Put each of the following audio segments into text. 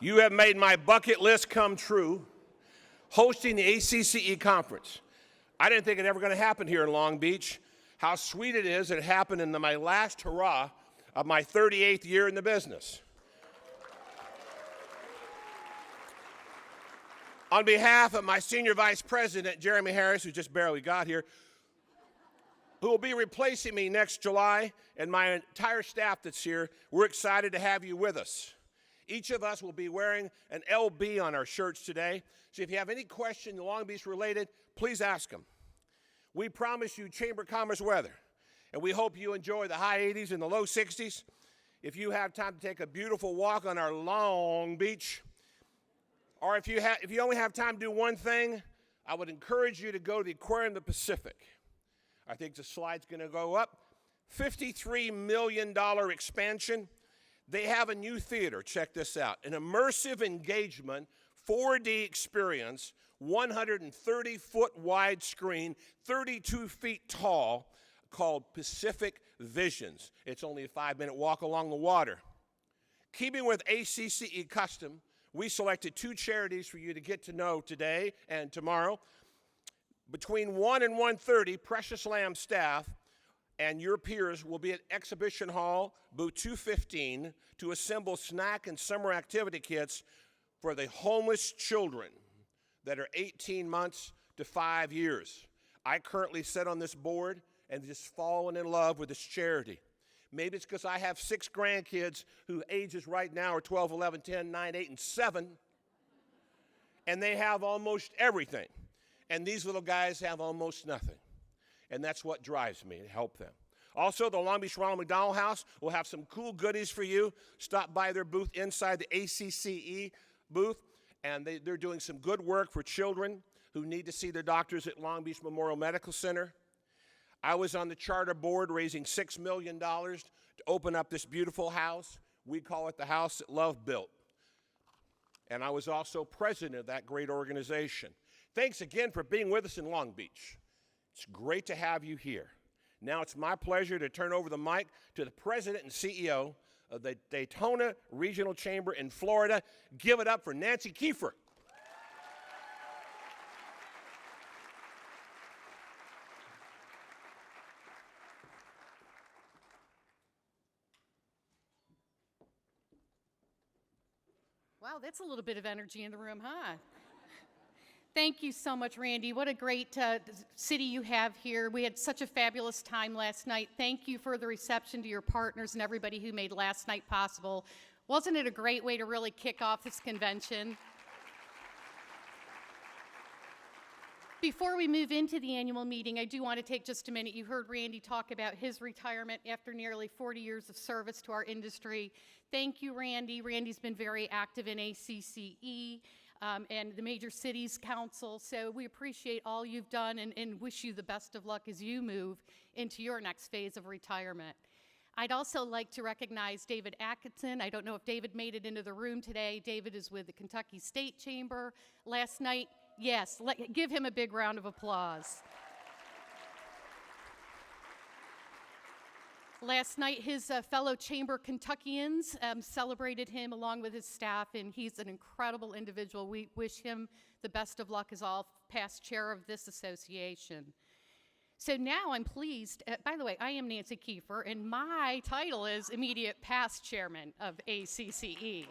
You have made my bucket list come true, hosting the ACCE conference. I didn't think it ever going to happen here in Long Beach. How sweet it is that it happened in my last hurrah of my 38th year in the business. On behalf of my Senior Vice President, Jeremy Harris, who just barely got here, who will be replacing me next July, and my entire staff that's here, we're excited to have you with us. Each of us will be wearing an LB on our shirts today. So if you have any question Long Beach related, please ask them. We promise you Chamber of Commerce weather, and we hope you enjoy the high 80s and the low 60s. If you have time to take a beautiful walk on our Long Beach, or if you only have time to do one thing, I would encourage you to go to the Aquarium of the Pacific. I think the slide's going to go up. $53 million expansion. They have a new theater. Check this out. An immersive engagement, 4D experience, 130-foot wide screen, 32 feet tall, called Pacific Visions. It's only a 5-minute walk along the water. Keeping with ACCE custom, we selected 2 charities for you to get to know today and tomorrow. Between 1 and 1:30, Precious Lamb staff and your peers will be at Exhibition Hall, booth 215, to assemble snack and summer activity kits for the homeless children that are 18 months to 5 years. I currently sit on this board and just fallen in love with this charity. Maybe it's because I have 6 grandkids whose ages right now are 12, 11, 10, 9, 8, and 7, and they have almost everything. And these little guys have almost nothing. And that's what drives me, to help them. Also, the Long Beach Ronald McDonald House will have some cool goodies for you. Stop by their booth inside the ACCE booth, and they're doing some good work for children who need to see their doctors at Long Beach Memorial Medical Center. I was on the charter board raising $6 million to open up this beautiful house. We call it the house that love built. And I was also president of that great organization. Thanks again for being with us in Long Beach. It's great to have you here. Now it's my pleasure to turn over the mic to the president and CEO of the Daytona Regional Chamber in Florida. Give it up for Nancy Kiefer. Wow, that's a little bit of energy in the room, huh? Thank you so much, Randy. What a great city you have here. We had such a fabulous time last night. Thank you for the reception to your partners and everybody who made last night possible. Wasn't it a great way to really kick off this convention? Before we move into the annual meeting, I do want to take just a minute. You heard Randy talk about his retirement after nearly 40 years of service to our industry. Thank you, Randy. Randy's been very active in ACCE. And the Major Cities Council. So we appreciate all you've done and wish you the best of luck as you move into your next phase of retirement. I'd also like to recognize David Atkinson. I don't know if David made it into the room today. David is with the Kentucky State Chamber. Last night, yes, give him a big round of applause. Last night, his fellow Chamber Kentuckians celebrated him along with his staff, and he's an incredible individual. We wish him the best of luck as all past chair of this association. So now I'm pleased, by the way, I am Nancy Kiefer, and my title is immediate past chairman of ACCE.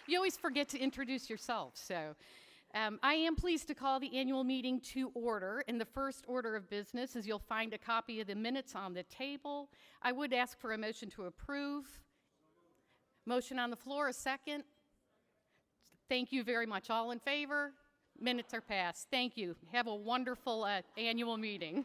You always forget to introduce yourself, so. I am pleased to call the annual meeting to order. And the first order of business is you'll find a copy of the minutes on the table. I would ask for a motion to approve. Motion on the floor, a second. Thank you very much. All in favor? Minutes are passed. Thank you. Have a wonderful annual meeting.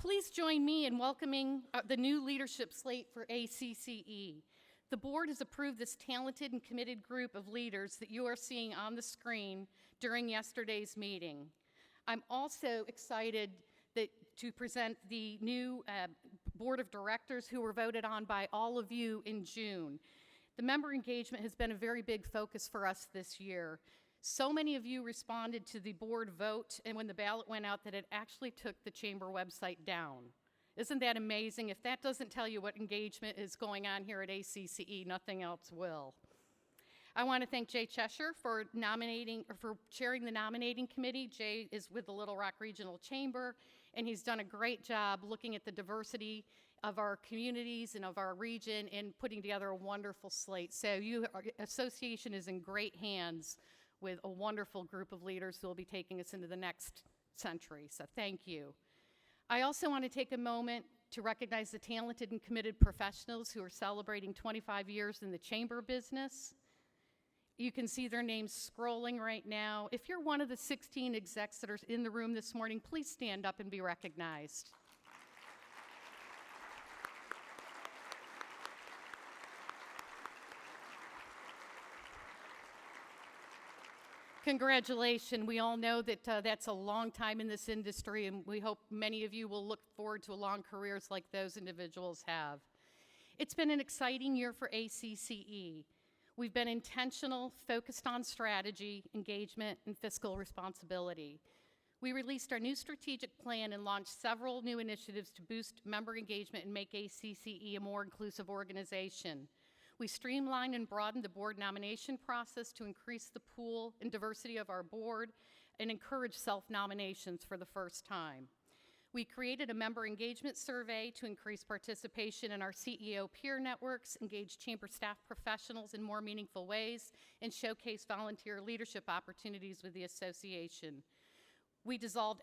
Please join me in welcoming the new leadership slate for ACCE. The board has approved this talented and committed group of leaders that you are seeing on the screen during yesterday's meeting. I'm also excited to present the new board of directors who were voted on by all of you in June. The member engagement has been a very big focus for us this year. So many of you responded to the board vote and when the ballot went out that it actually took the chamber website down. Isn't that amazing? If that doesn't tell you what engagement is going on here at ACCE, nothing else will. I want to thank Jay Cheshire for chairing the nominating committee. Jay is with the Little Rock Regional Chamber, and he's done a great job looking at the diversity of our communities and of our region and putting together a wonderful slate. So our association is in great hands with a wonderful group of leaders who will be taking us into the next century. So thank you. I also want to take a moment to recognize the talented and committed professionals who are celebrating 25 years in the chamber business. You can see their names scrolling right now. If you're one of the 16 execs that are in the room this morning, please stand up and be recognized. Congratulations. We all know that that's a long time in this industry, and we hope many of you will look forward to long careers like those individuals have. It's been an exciting year for ACCE. We've been intentional, focused on strategy, engagement, and fiscal responsibility. We released our new strategic plan and launched several new initiatives to boost member engagement and make ACCE a more inclusive organization. We streamlined and broadened the board nomination process to increase the pool and diversity of our board and encourage self-nominations for the first time. We created a member engagement survey to increase participation in our CEO peer networks, engage chamber staff professionals in more meaningful ways, and showcase volunteer leadership opportunities with the association. We dissolved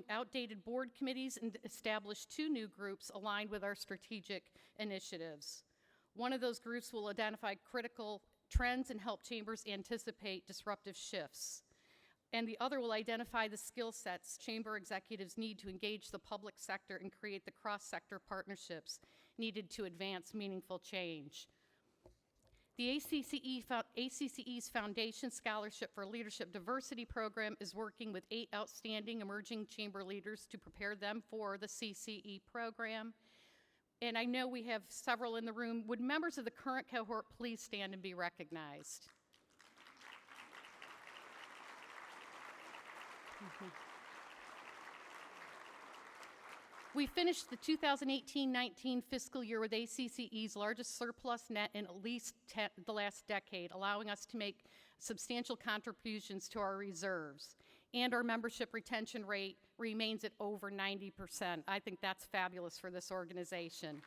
outdated board committees and established 2 new groups aligned with our strategic initiatives. One of those groups will identify critical trends and help chambers anticipate disruptive shifts. And the other will identify the skill sets chamber executives need to engage the public sector and create the cross-sector partnerships needed to advance meaningful change. The ACCE's Foundation Scholarship for Leadership Diversity program is working with 8 outstanding emerging chamber leaders to prepare them for the CCE program. And I know we have several in the room. Would members of the current cohort please stand and be recognized? We finished the 2018-19 fiscal year with ACCE's largest surplus net in at least the last decade, allowing us to make substantial contributions to our reserves. And our membership retention rate remains at over 90%. I think that's fabulous for this organization.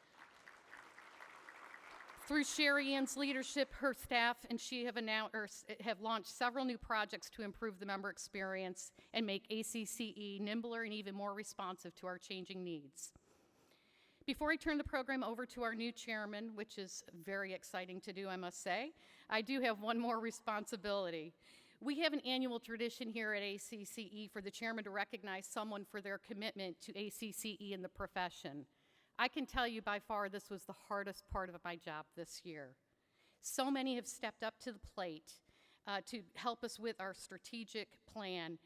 Through Sherry Ann's leadership, her staff and she have launched several new projects to improve the member experience and make ACCE nimbler and even more responsive to our changing needs. Before I turn the program over to our new chairman, which is very exciting to do, I must say, I do have one more responsibility. We have an annual tradition here at ACCE for the chairman to recognize someone for their commitment to ACCE and the profession. I can tell you by far this was the hardest part of my job this year. So many have stepped up to the plate to help us with our strategic plan,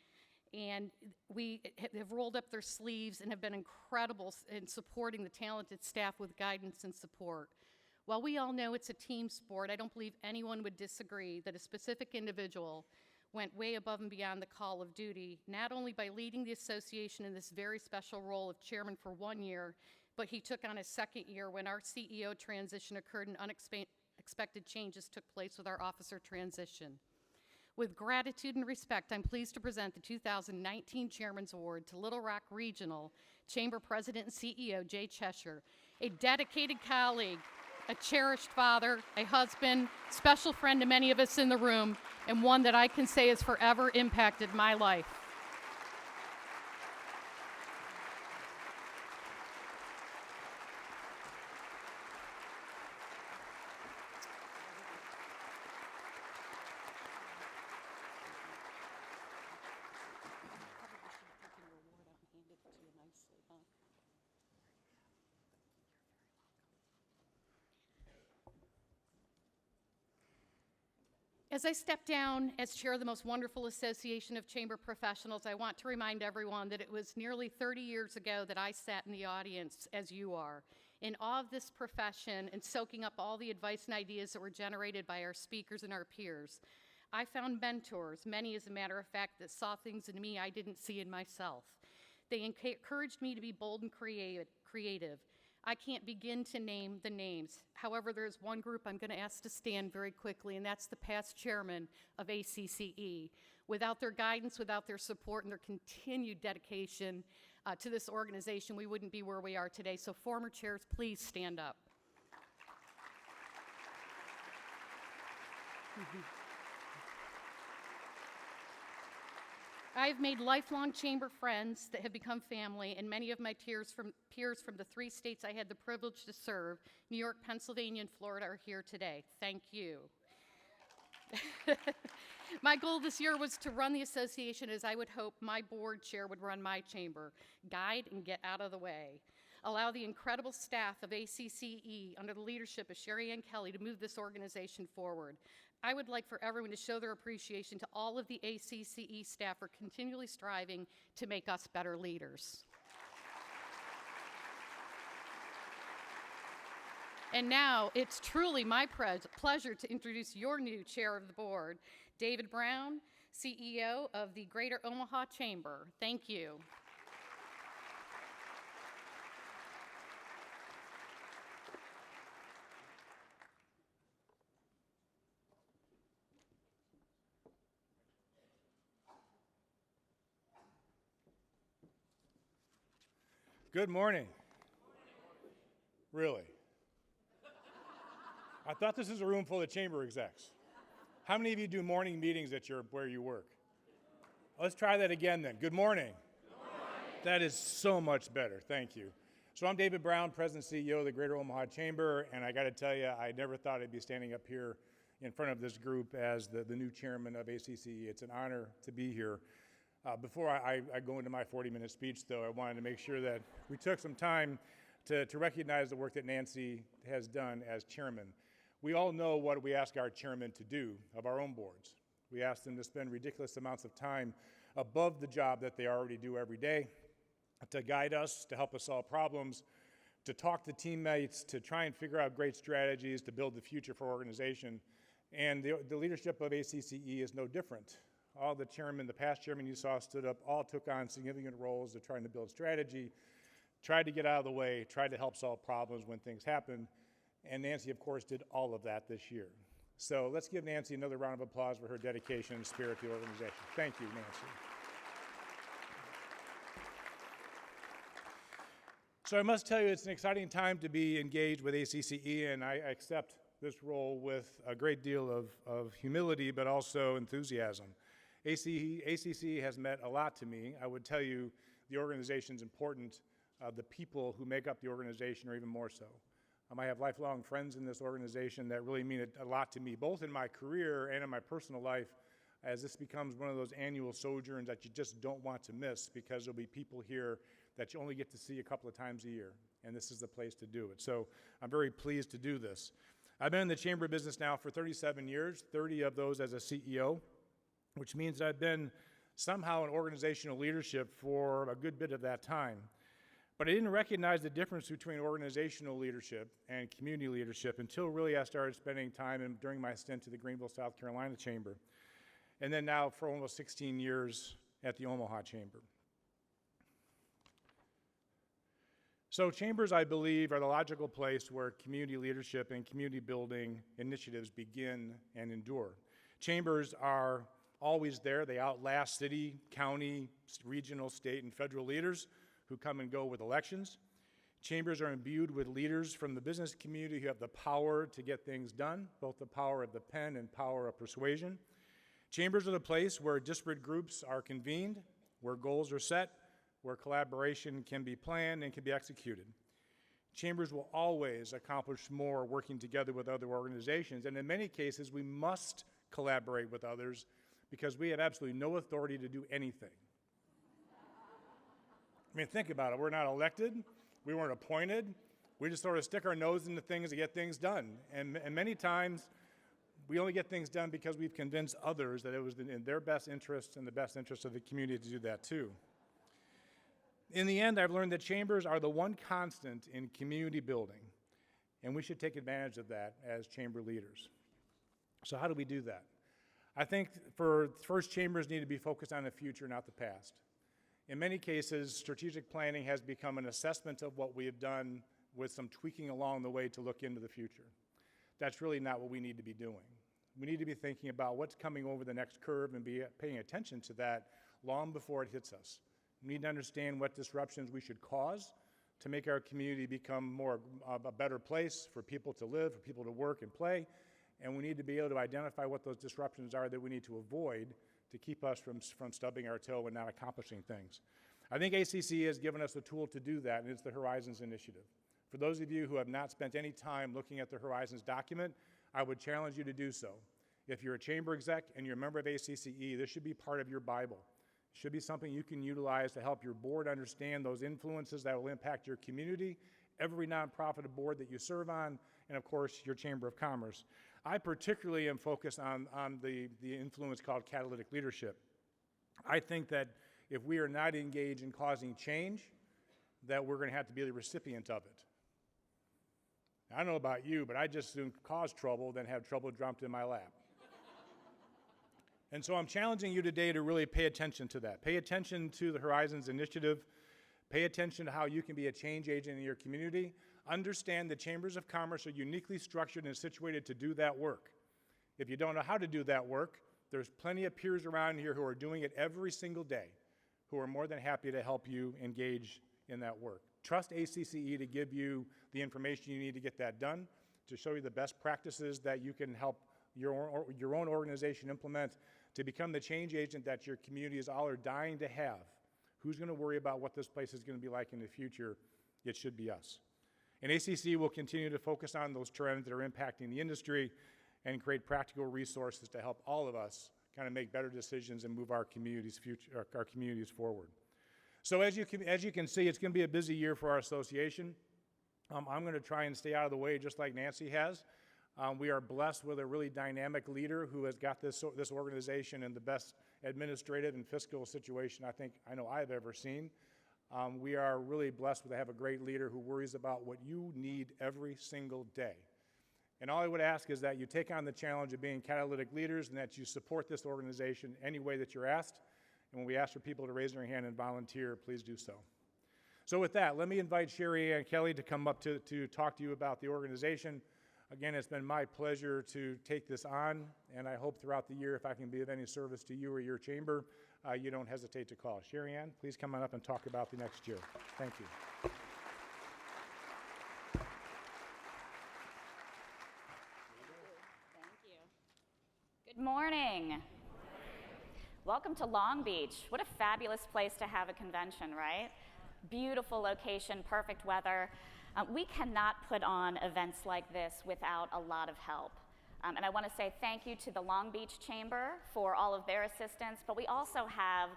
and we have rolled up their sleeves and have been incredible in supporting the talented staff with guidance and support. While we all know it's a team sport, I don't believe anyone would disagree that a specific individual went way above and beyond the call of duty, not only by leading the association in this very special role of chairman for 1 year, but he took on a 2nd year when our CEO transition occurred and unexpected changes took place with our officer transition. With gratitude and respect, I'm pleased to present the 2019 Chairman's Award to Little Rock Regional Chamber President and CEO Jay Cheshire, a dedicated colleague, a cherished father, a husband, special friend to many of us in the room, and one that I can say has forever impacted my life. As I step down as chair of the most wonderful association of chamber professionals, I want to remind everyone that it was nearly 30 years ago that I sat in the audience as you are, in awe of this profession and soaking up all the advice and ideas that were generated by our speakers and our peers. I found mentors, many as a matter of fact, that saw things in me I didn't see in myself. They encouraged me to be bold and creative, creative. I can't begin to name the names. However, there's one group I'm going to ask to stand very quickly, and that's the past chairman of ACCE. Without their guidance, without their support, and their continued dedication to this organization, we wouldn't be where we are today. So former chairs, please stand up. I have made lifelong chamber friends that have become family, and many of my peers from the 3 states I had the privilege to serve, New York, Pennsylvania, and Florida, are here today. Thank you. My goal this year was to run the association as I would hope my board chair would run my chamber: guide and get out of the way. Allow the incredible staff of ACCE under the leadership of Sherry Ann Kelly to move this organization forward. I would like for everyone to show their appreciation to all of the ACCE staff for continually striving to make us better leaders. And now it's truly my pleasure to introduce your new chair of the board, David Brown, CEO of the Greater Omaha Chamber. Thank you. Good morning. Really? I thought this was a room full of chamber execs. How many of you do morning meetings at where you work? Let's try that again then. Good morning. Good morning. That is so much better. Thank you. So I'm David Brown, President and CEO of the Greater Omaha Chamber, and I got to tell you, I never thought I'd be standing up here in front of this group as the new chairman of ACCE. It's an honor to be here. Before I go into my 40-minute speech, though, I wanted to make sure that we took some time to recognize the work that Nancy has done as chairman. We all know what we ask our chairman to do of our own boards. We ask them to spend ridiculous amounts of time above the job that they already do every day, to guide us, to help us solve problems, to talk to teammates, to try and figure out great strategies to build the future for our organization. And the leadership of ACCE is no different. All the past chairman you saw stood up, all took on significant roles of trying to build strategy, tried to get out of the way, tried to help solve problems when things happen. And Nancy, of course, did all of that this year. So let's give Nancy another round of applause for her dedication and spirit to the organization. Thank you, Nancy. So I must tell you, it's an exciting time to be engaged with ACCE, and I accept this role with a great deal of humility, but also enthusiasm. ACCE has meant a lot to me. I would tell you the organization's important. The people who make up the organization are even more so. I have lifelong friends in this organization that really mean a lot to me, both in my career and in my personal life, as this becomes one of those annual sojourns that you just don't want to miss, because there'll be people here that you only get to see a couple of times a year, and this is the place to do it. So I'm very pleased to do this. I've been in the chamber business now for 37 years, 30 of those as a CEO, which means I've been somehow in organizational leadership for a good bit of that time. But I didn't recognize the difference between organizational leadership and community leadership until really I started spending time during my stint to the Greenville, South Carolina Chamber, and then now for almost 16 years at the Omaha Chamber. So chambers, I believe, are the logical place where community leadership and community building initiatives begin and endure. Chambers are always there. They outlast city, county, regional, state, and federal leaders who come and go with elections. Chambers are imbued with leaders from the business community who have the power to get things done, both the power of the pen and power of persuasion. Chambers are the place where disparate groups are convened, where goals are set, where collaboration can be planned and can be executed. Chambers will always accomplish more working together with other organizations, and in many cases, we must collaborate with others because we have absolutely no authority to do anything. I mean, think about it. We're not elected. We weren't appointed. We just sort of stick our nose into things to get things done. And many times, we only get things done because we've convinced others that it was in their best interest and the best interest of the community to do that too. In the end, I've learned that chambers are the one constant in community building, and we should take advantage of that as chamber leaders. So how do we do that? I think first, chambers need to be focused on the future, not the past. In many cases, strategic planning has become an assessment of what we have done with some tweaking along the way to look into the future. That's really not what we need to be doing. We need to be thinking about what's coming over the next curve and be paying attention to that long before it hits us. We need to understand what disruptions we should cause to make our community become more of a better place for people to live, for people to work and play, and we need to be able to identify what those disruptions are that we need to avoid to keep us from stubbing our toe and not accomplishing things. I think ACC has given us a tool to do that, and it's the Horizons Initiative. For those of you who have not spent any time looking at the Horizons document, I would challenge you to do so. If you're a chamber exec and you're a member of ACCE, this should be part of your Bible. It should be something you can utilize to help your board understand those influences that will impact your community, every nonprofit board that you serve on, and of course, your Chamber of Commerce. I particularly am focused on the influence called catalytic leadership. I think that if we are not engaged in causing change, that we're going to have to be the recipient of it. I don't know about you, but I just soon cause trouble than have trouble dropped in my lap. And so I'm challenging you today to really pay attention to that. Pay attention to the Horizons Initiative. Pay attention to how you can be a change agent in your community. Understand that chambers of commerce are uniquely structured and situated to do that work. If you don't know how to do that work, there's plenty of peers around here who are doing it every single day, who are more than happy to help you engage in that work. Trust ACCE to give you the information you need to get that done, to show you the best practices that you can help your own organization implement to become the change agent that your communities all are dying to have. Who's going to worry about what this place is going to be like in the future? It should be us. And ACC will continue to focus on those trends that are impacting the industry and create practical resources to help all of us kind of make better decisions and move our communities forward. So as you can see, it's going to be a busy year for our association. I'm going to try and stay out of the way just like Nancy has. We are blessed with a really dynamic leader who has got this organization in the best administrative and fiscal situation I know I've ever seen. We are really blessed to have a great leader who worries about what you need every single day. And all I would ask is that you take on the challenge of being catalytic leaders and that you support this organization any way that you're asked. And when we ask for people to raise their hand and volunteer, please do so. So with that, let me invite Sherry Ann Kelly to come up to talk to you about the organization. Again, it's been my pleasure to take this on, and I hope throughout the year, if I can be of any service to you or your chamber, you don't hesitate to call. Sherry Ann, please come on up and talk about the next year. Thank you. Thank you. Good morning. Welcome to Long Beach. What a fabulous place to have a convention, right? Beautiful location, perfect weather. We cannot put on events like this without a lot of help. And I want to say thank you to the Long Beach Chamber for all of their assistance, but we also have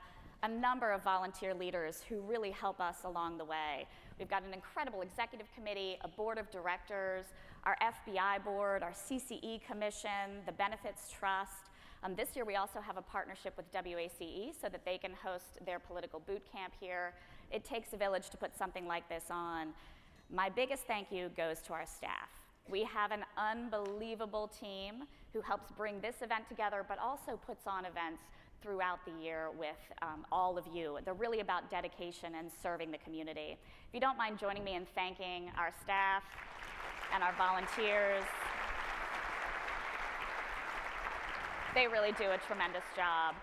a number of volunteer leaders who really help us along the way. We've got an incredible executive committee, a board of directors, our FBI board, our CCE commission, the Benefits Trust. This year we also have a partnership with WACE so that they can host their political boot camp here. It takes a village to put something like this on. My biggest thank you goes to our staff. We have an unbelievable team who helps bring this event together, but also puts on events throughout the year with all of you. They're really about dedication and serving the community. If you don't mind joining me in thanking our staff and our volunteers. They really do a tremendous job.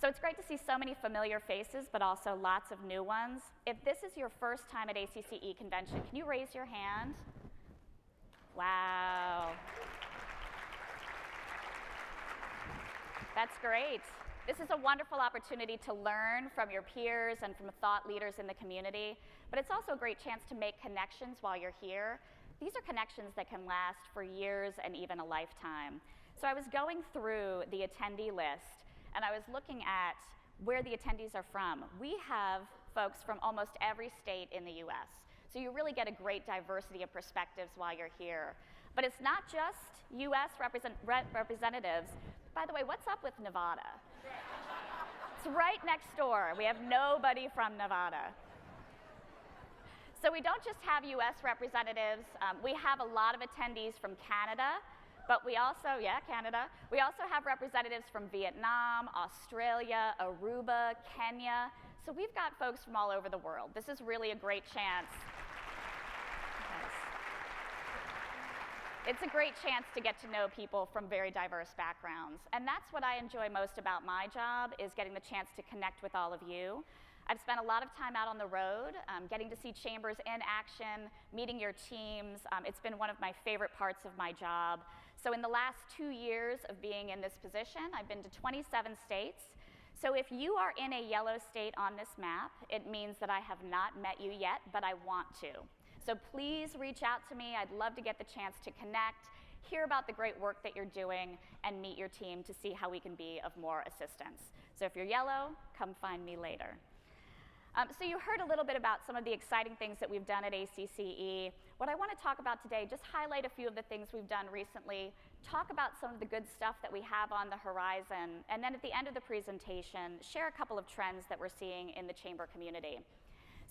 So it's great to see so many familiar faces, but also lots of new ones. If this is your first time at ACCE convention, can you raise your hand? Wow. That's great. This is a wonderful opportunity to learn from your peers and from thought leaders in the community, but it's also a great chance to make connections while you're here. These are connections that can last for years and even a lifetime. So I was going through the attendee list, and I was looking at where the attendees are from. We have folks from almost every state in the US. So you really get a great diversity of perspectives while you're here. But it's not just US representatives. By the way, what's up with Nevada? It's right next door. We have nobody from Nevada. So we don't just have US representatives. We have a lot of attendees from Canada. But we also, Canada. We also have representatives from Vietnam, Australia, Aruba, Kenya. So we've got folks from all over the world. This is really a great chance. It's a great chance to get to know people from very diverse backgrounds. And that's what I enjoy most about my job, is getting the chance to connect with all of you. I've spent a lot of time out on the road, getting to see chambers in action, meeting your teams. It's been one of my favorite parts of my job. So in the last 2 years of being in this position, I've been to 27 states. So if you are in a yellow state on this map, it means that I have not met you yet, but I want to. So please reach out to me. I'd love to get the chance to connect, hear about the great work that you're doing, and meet your team to see how we can be of more assistance. So if you're yellow, come find me later. So you heard a little bit about some of the exciting things that we've done at ACCE. What I want to talk about today, just highlight a few of the things we've done recently, talk about some of the good stuff that we have on the horizon, and then at the end of the presentation, share a couple of trends that we're seeing in the chamber community.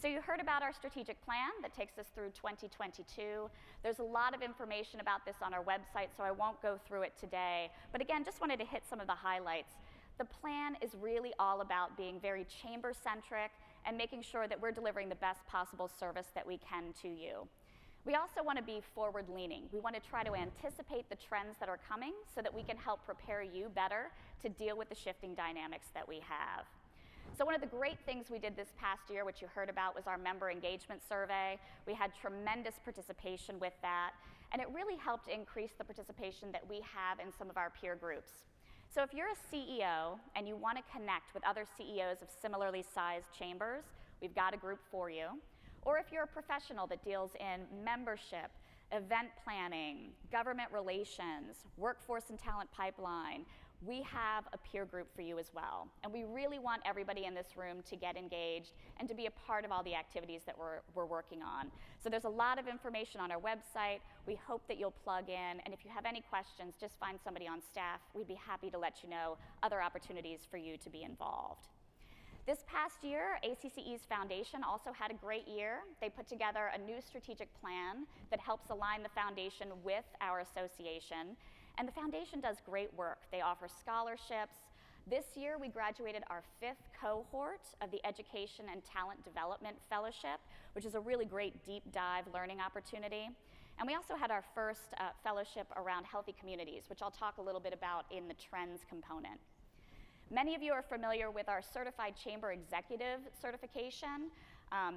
So you heard about our strategic plan that takes us through 2022. There's a lot of information about this on our website, so I won't go through it today. But again, just wanted to hit some of the highlights. The plan is really all about being very chamber-centric and making sure that we're delivering the best possible service that we can to you. We also want to be forward-leaning. We want to try to anticipate the trends that are coming so that we can help prepare you better to deal with the shifting dynamics that we have. So one of the great things we did this past year, which you heard about, was our member engagement survey. We had tremendous participation with that, and it really helped increase the participation that we have in some of our peer groups. So if you're a CEO and you want to connect with other CEOs of similarly sized chambers, we've got a group for you. Or if you're a professional that deals in membership, event planning, government relations, workforce and talent pipeline, we have a peer group for you as well. And we really want everybody in this room to get engaged and to be a part of all the activities that we're working on. So there's a lot of information on our website. We hope that you'll plug in. And if you have any questions, just find somebody on staff. We'd be happy to let you know other opportunities for you to be involved. This past year, ACCE's foundation also had a great year. They put together a new strategic plan that helps align the foundation with our association. And the foundation does great work. They offer scholarships. This year, we graduated our 5th cohort of the Education and Talent Development Fellowship, which is a really great deep dive learning opportunity. And we also had our first fellowship around healthy communities, which I'll talk a little bit about in the trends component. Many of you are familiar with our Certified Chamber Executive certification.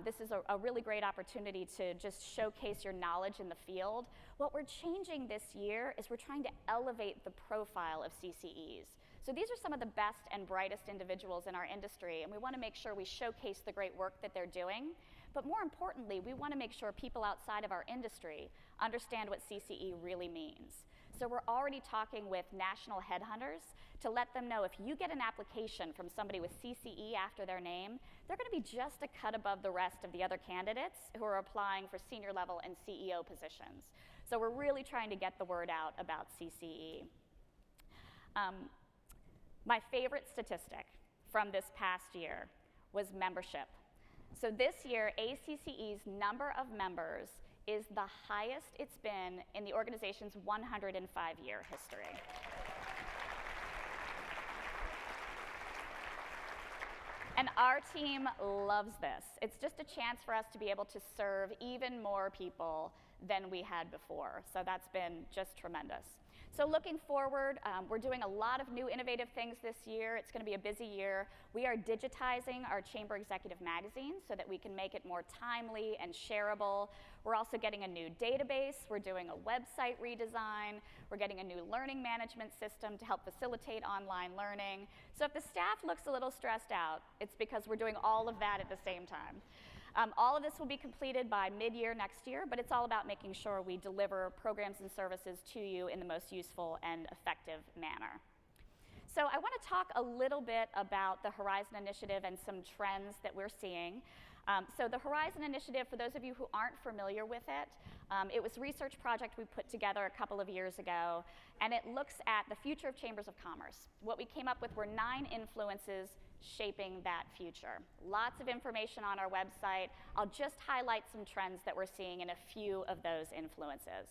This is a really great opportunity to just showcase your knowledge in the field. What we're changing this year is we're trying to elevate the profile of CCEs. So these are some of the best and brightest individuals in our industry, and we want to make sure we showcase the great work that they're doing. But more importantly, we want to make sure people outside of our industry understand what CCE really means. So we're already talking with national headhunters to let them know if you get an application from somebody with CCE after their name, they're going to be just a cut above the rest of the other candidates who are applying for senior level and CEO positions. So we're really trying to get the word out about CCE. My favorite statistic from this past year was membership. So this year, ACCE's number of members is the highest it's been in the organization's 105-year history. And our team loves this. It's just a chance for us to be able to serve even more people than we had before. So that's been just tremendous. So looking forward, we're doing a lot of new innovative things this year. It's going to be a busy year. We are digitizing our Chamber Executive Magazine so that we can make it more timely and shareable. We're also getting a new database. We're doing a website redesign. We're getting a new learning management system to help facilitate online learning. So if the staff looks a little stressed out, it's because we're doing all of that at the same time. All of this will be completed by mid-year next year, but it's all about making sure we deliver programs and services to you in the most useful and effective manner. So I want to talk a little bit about the Horizon Initiative and some trends that we're seeing. So the Horizon Initiative, for those of you who aren't familiar with it, it was a research project we put together a couple of years ago, and it looks at the future of chambers of commerce. What we came up with were 9 influences shaping that future. Lots of information on our website. I'll just highlight some trends that we're seeing in a few of those influences.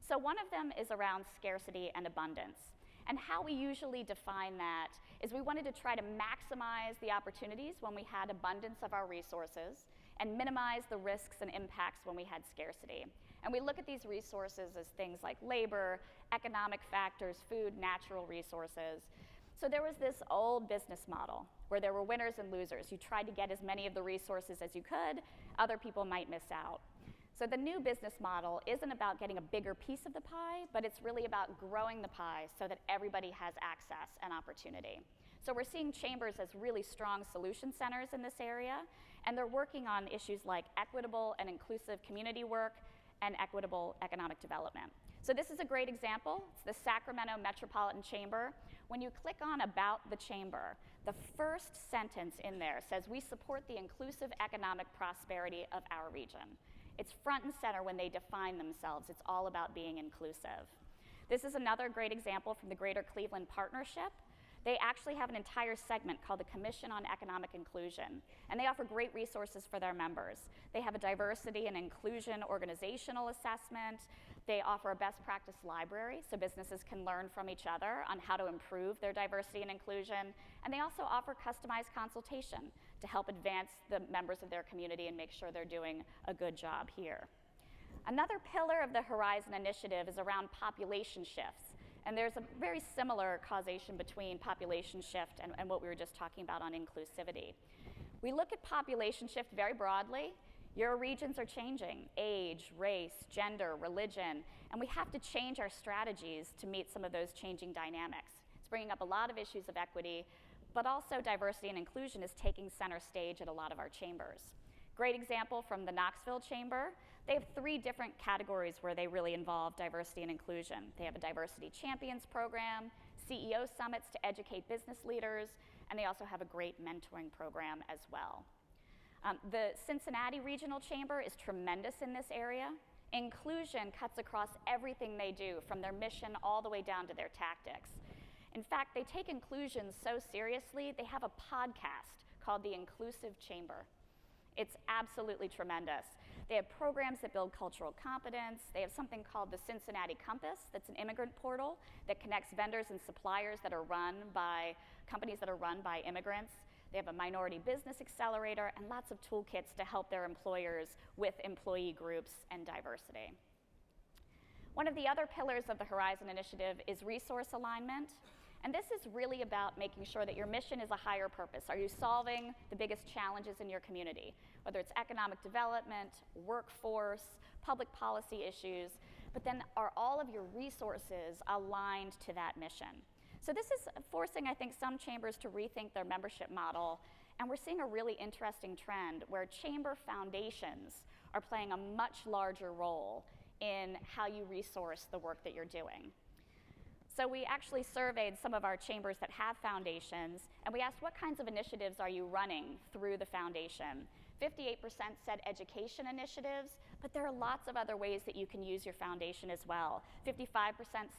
So one of them is around scarcity and abundance. And how we usually define that is we wanted to try to maximize the opportunities when we had abundance of our resources and minimize the risks and impacts when we had scarcity. And we look at these resources as things like labor, economic factors, food, natural resources. So there was this old business model where there were winners and losers. You tried to get as many of the resources as you could. Other people might miss out. So the new business model isn't about getting a bigger piece of the pie, but it's really about growing the pie so that everybody has access and opportunity. So we're seeing chambers as really strong solution centers in this area, and they're working on issues like equitable and inclusive community work and equitable economic development. So this is a great example. It's the Sacramento Metropolitan Chamber. When you click on About the Chamber, the first sentence in there says, "We support the inclusive economic prosperity of our region." It's front and center when they define themselves. It's all about being inclusive. This is another great example from the Greater Cleveland Partnership. They actually have an entire segment called the Commission on Economic Inclusion, and they offer great resources for their members. They have a diversity and inclusion organizational assessment. They offer a best practice library so businesses can learn from each other on how to improve their diversity and inclusion. And they also offer customized consultation to help advance the members of their community and make sure they're doing a good job here. Another pillar of the Horizon Initiative is around population shifts. And there's a very similar causation between population shift and what we were just talking about on inclusivity. We look at population shift very broadly. Your regions are changing: age, race, gender, religion, and we have to change our strategies to meet some of those changing dynamics. It's bringing up a lot of issues of equity, but also diversity and inclusion is taking center stage at a lot of our chambers. Great example from the Knoxville Chamber. They have 3 different categories where they really involve diversity and inclusion. They have a diversity champions program, CEO summits to educate business leaders, and they also have a great mentoring program as well. The Cincinnati Regional Chamber is tremendous in this area. Inclusion cuts across everything they do, from their mission all the way down to their tactics. In fact, they take inclusion so seriously, they have a podcast called The Inclusive Chamber. It's absolutely tremendous. They have programs that build cultural competence. They have something called the Cincinnati Compass that's an immigrant portal that connects vendors and suppliers that are run by companies that are run by immigrants. They have a minority business accelerator and lots of toolkits to help their employers with employee groups and diversity. One of the other pillars of the Horizon Initiative is resource alignment. And this is really about making sure that your mission is a higher purpose. Are you solving the biggest challenges in your community? Whether it's economic development, workforce, public policy issues, but then are all of your resources aligned to that mission? So this is forcing, I think, some chambers to rethink their membership model, and we're seeing a really interesting trend where chamber foundations are playing a much larger role in how you resource the work that you're doing. So we actually surveyed some of our chambers that have foundations, and we asked, what kinds of initiatives are you running through the foundation? 58% said education initiatives, but there are lots of other ways that you can use your foundation as well. 55%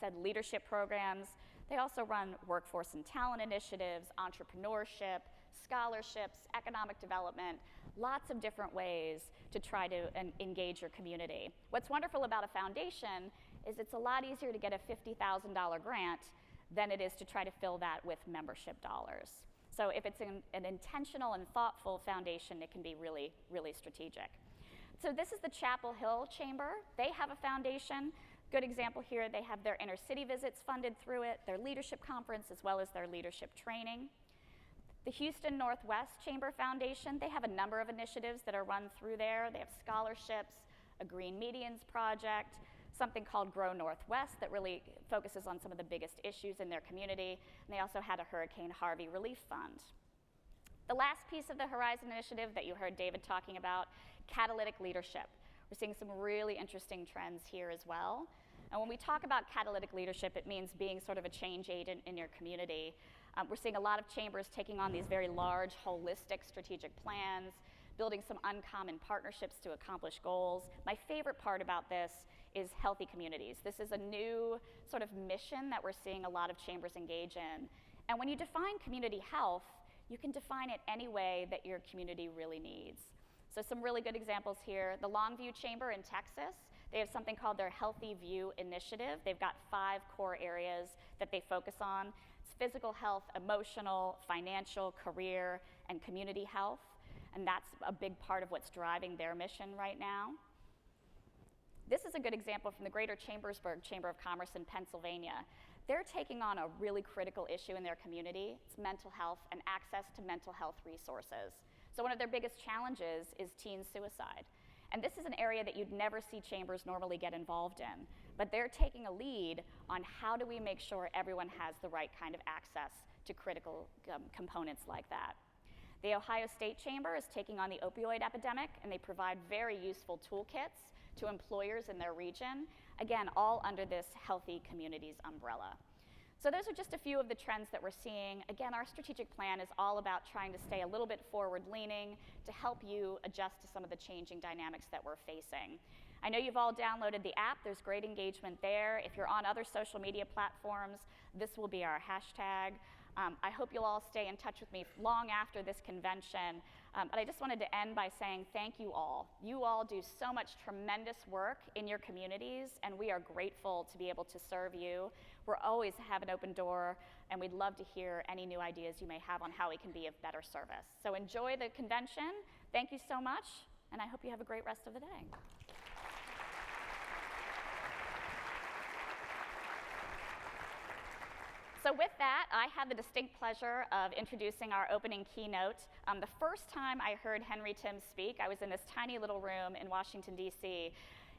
said leadership programs. They also run workforce and talent initiatives, entrepreneurship, scholarships, economic development, lots of different ways to try to engage your community. What's wonderful about a foundation is it's a lot easier to get a $50,000 grant than it is to try to fill that with membership dollars. So if it's an intentional and thoughtful foundation, it can be really, really strategic. So this is the Chapel Hill Chamber. They have a foundation. Good example here, they have their inner city visits funded through it, their leadership conference, as well as their leadership training. The Houston Northwest Chamber Foundation, they have a number of initiatives that are run through there. They have scholarships, a Green Medians project, something called Grow Northwest that really focuses on some of the biggest issues in their community. And they also had a Hurricane Harvey relief fund. The last piece of the Horizon Initiative that you heard David talking about, catalytic leadership. We're seeing some really interesting trends here as well. And when we talk about catalytic leadership, it means being sort of a change agent in your community. We're seeing a lot of chambers taking on these very large, holistic strategic plans, building some uncommon partnerships to accomplish goals. My favorite part about this is healthy communities. This is a new sort of mission that we're seeing a lot of chambers engage in. And when you define community health, you can define it any way that your community really needs. So some really good examples here. The Longview Chamber in Texas, They have something called their Healthy View Initiative. They've got 5 core areas that they focus on. It's physical health, emotional, financial, career, and community health. And that's a big part of what's driving their mission right now. This is a good example from the Greater Chambersburg Chamber of Commerce in Pennsylvania. They're taking on a really critical issue in their community. It's mental health and access to mental health resources. So one of their biggest challenges is teen suicide. And this is an area that you'd never see chambers normally get involved in. But they're taking a lead on how do we make sure everyone has the right kind of access to critical components like that. The Ohio State Chamber is taking on the opioid epidemic, and they provide very useful toolkits to employers in their region, again, all under this Healthy Communities umbrella. So those are just a few of the trends that we're seeing. Again, our strategic plan is all about trying to stay a little bit forward-leaning to help you adjust to some of the changing dynamics that we're facing. I know you've all downloaded the app. There's great engagement there. If you're on other social media platforms, this will be our hashtag. I hope you'll all stay in touch with me long after this convention. But I just wanted to end by saying thank you all. You all do so much tremendous work in your communities, and we are grateful to be able to serve you. We're always have an open door, and we'd love to hear any new ideas you may have on how we can be of better service. So enjoy the convention. Thank you so much, and I hope you have a great rest of the day. So with that, I had the distinct pleasure of introducing our opening keynote. The first time I heard Henry Timms speak, I was in this tiny little room in Washington, D.C.,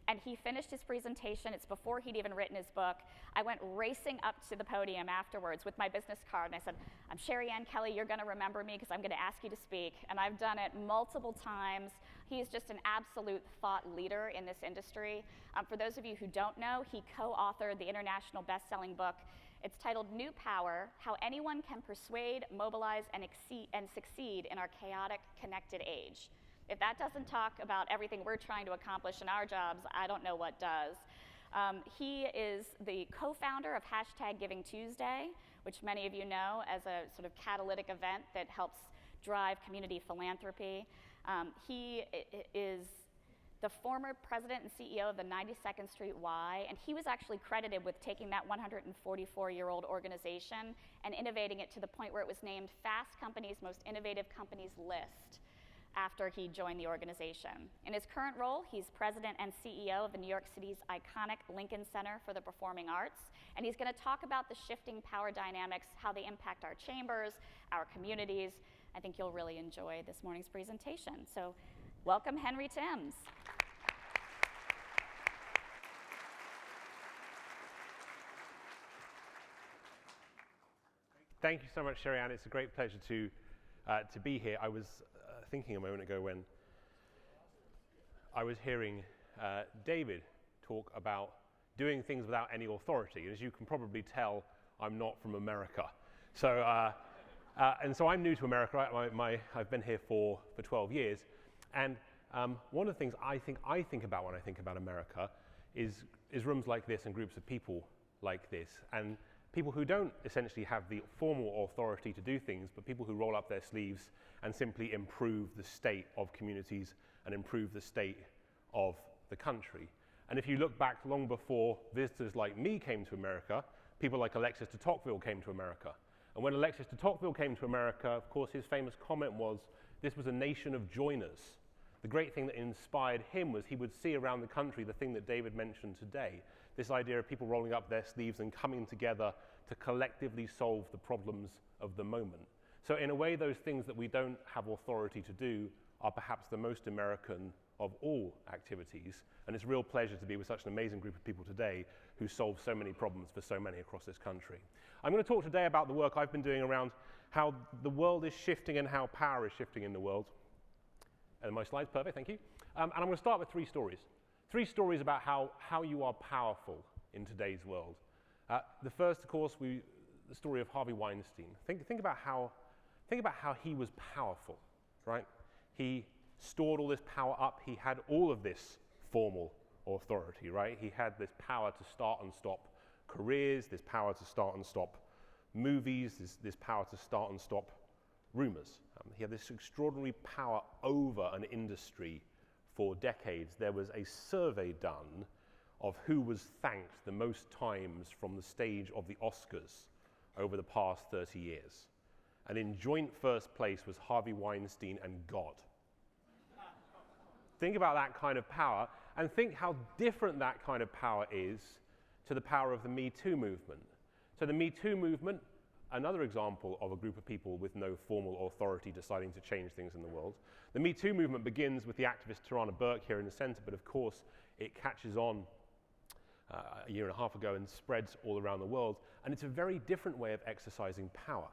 and he finished his presentation. It's before he'd even written his book. I went racing up to the podium afterwards with my business card, and I said, I'm Sherry Ann Kelly, you're gonna remember me because I'm gonna ask you to speak. And I've done it multiple times. He's just an absolute thought leader in this industry. For those of you who don't know, he co-authored the international best-selling book. It's titled New Power, How Anyone Can Persuade, Mobilize, and Succeed in Our Chaotic, Connected Age. If that doesn't talk about everything we're trying to accomplish in our jobs, I don't know what does. He is the co-founder of #GivingTuesday, which many of you know as a sort of catalytic event that helps drive community philanthropy. He is the former president and CEO of the 92nd Street Y, and he was actually credited with taking that 144-year-old organization and innovating it to the point where it was named Fast Company's Most Innovative Companies list after he joined the organization. In his current role, he's president and CEO of the New York City's iconic Lincoln Center for the Performing Arts, and he's going to talk about the shifting power dynamics, how they impact our chambers, our communities. I think you'll really enjoy this morning's presentation. So welcome, Henry Timms. Thank you so much, Sherry Ann. It's a great pleasure to be here. I was thinking a moment ago when I was hearing David talk about doing things without any authority. And as you can probably tell, I'm not from America. So, and so I'm new to America. I've been here for 12 years. And one of the things I think about when I think about America is rooms like this and groups of people like this. And people who don't essentially have the formal authority to do things, but people who roll up their sleeves and simply improve the state of communities and improve the state of the country. And if you look back long before visitors like me came to America, people like Alexis de Tocqueville came to America. And when Alexis de Tocqueville came to America, of course, his famous comment was, this was a nation of joiners. The great thing that inspired him was he would see around the country the thing that David mentioned today, this idea of people rolling up their sleeves and coming together to collectively solve the problems of the moment. So in a way, those things that we don't have authority to do are perhaps the most American of all activities. And it's a real pleasure to be with such an amazing group of people today who solve so many problems for so many across this country. I'm going to talk today about the work I've been doing around how the world is shifting and how power is shifting in the world. And my slide's perfect, thank you. And I'm going to start with 3 stories. 3 stories about how you are powerful in today's world. The first, of course, the story of Harvey Weinstein. Think about how he was powerful, right? He stored all this power up. He had all of this formal authority, right? He had this power to start and stop careers, this power to start and stop movies, this power to start and stop rumors. He had this extraordinary power over an industry for decades. There was a survey done of who was thanked the most times from the stage of the Oscars over the past 30 years. And in joint first place was Harvey Weinstein and God. Think about that kind of power, and think how different that kind of power is to the power of the Me Too movement. So the Me Too movement, another example of a group of people with no formal authority deciding to change things in the world. The Me Too movement begins with the activist Tarana Burke here in the center, but of course it catches on a year and a half ago and spreads all around the world, and it's a very different way of exercising power.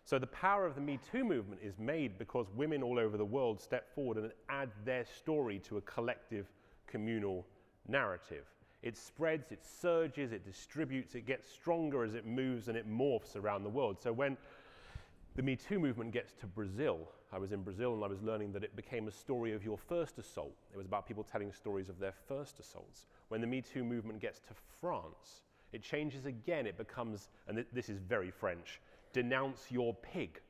So the power of the Me Too movement is made because women all over the world step forward and add their story to a collective communal narrative. It spreads, it surges, it distributes, it gets stronger as it moves and it morphs around the world. So when the Me Too movement gets to Brazil, I was in Brazil and I was learning that it became a story of your first assault. It was about people telling stories of their first assaults. When the Me Too movement gets to France, it changes again. It becomes, and this is very French, denounce your pig,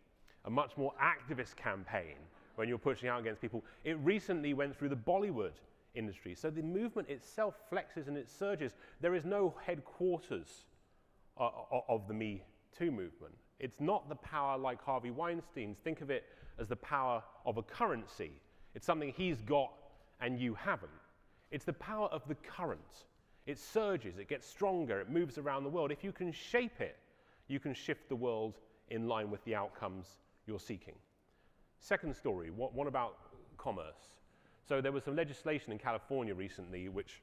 a much more activist campaign when you're pushing out against people. It recently went through the Bollywood industry. So the movement itself flexes and it surges. There is no headquarters of the Me Too movement. It's not the power like Harvey Weinstein's. Think of it as the power of a currency. It's something he's got and you haven't. It's the power of the current. It surges, it gets stronger, it moves around the world. If you can shape it, you can shift the world in line with the outcomes you're seeking. Second story, what about commerce? So there was some legislation in California recently which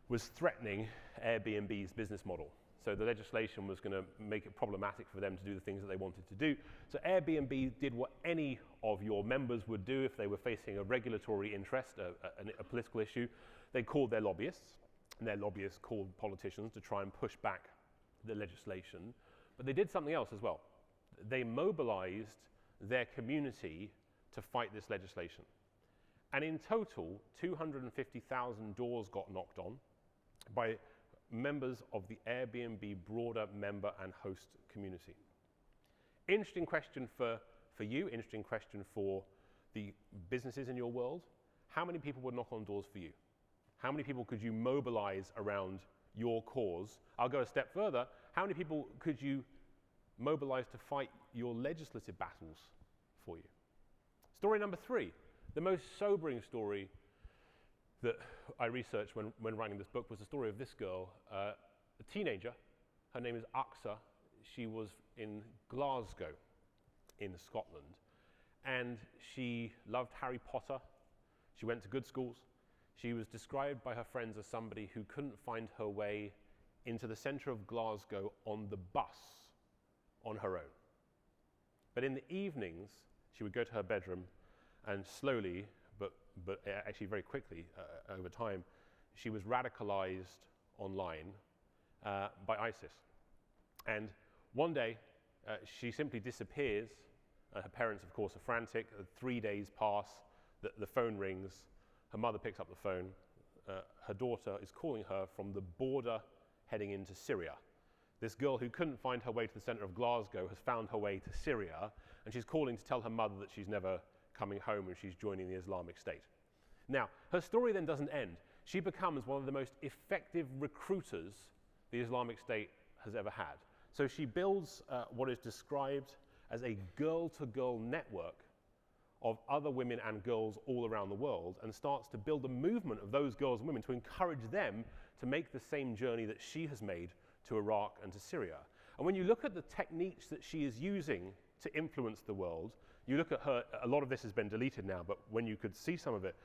was threatening Airbnb's business model. So the legislation was going to make it problematic for them to do the things that they wanted to do. So Airbnb did what any of your members would do if they were facing a regulatory interest, a political issue. They called their lobbyists, and their lobbyists called politicians to try and push back the legislation. But they did something else as well. They mobilized their community to fight this legislation. And in total, 250,000 doors got knocked on by members of the Airbnb broader member and host community. Interesting question for you, interesting question for the businesses in your world. How many people would knock on doors for you? How many people could you mobilize around your cause? I'll go a step further. How many people could you mobilize to fight your legislative battles for you? Story number 3, the most sobering story that I researched when writing this book was the story of this girl, a teenager. Her name is Aksa. She was in Glasgow in Scotland, and she loved Harry Potter. She went to good schools. She was described by her friends as somebody who couldn't find her way into the center of Glasgow on the bus on her own. But in the evenings, she would go to her bedroom and slowly, but actually very quickly over time, she was radicalized online by ISIS. And one day, she simply disappears. Her parents, of course, are frantic. 3 days pass, the phone rings, her mother picks up the phone. Her daughter is calling her from the border heading into Syria. This girl who couldn't find her way to the center of Glasgow has found her way to Syria, and she's calling to tell her mother that she's never coming home and she's joining the Islamic State. Now, her story then doesn't end. She becomes one of the most effective recruiters the Islamic State has ever had. So she builds what is described as a girl-to-girl network of other women and girls all around the world, and starts to build a movement of those girls and women to encourage them to make the same journey that she has made to Iraq and to Syria. And when you look at the techniques that she is using to influence the world, you look at her, a lot of this has been deleted now, but when you could see some of it,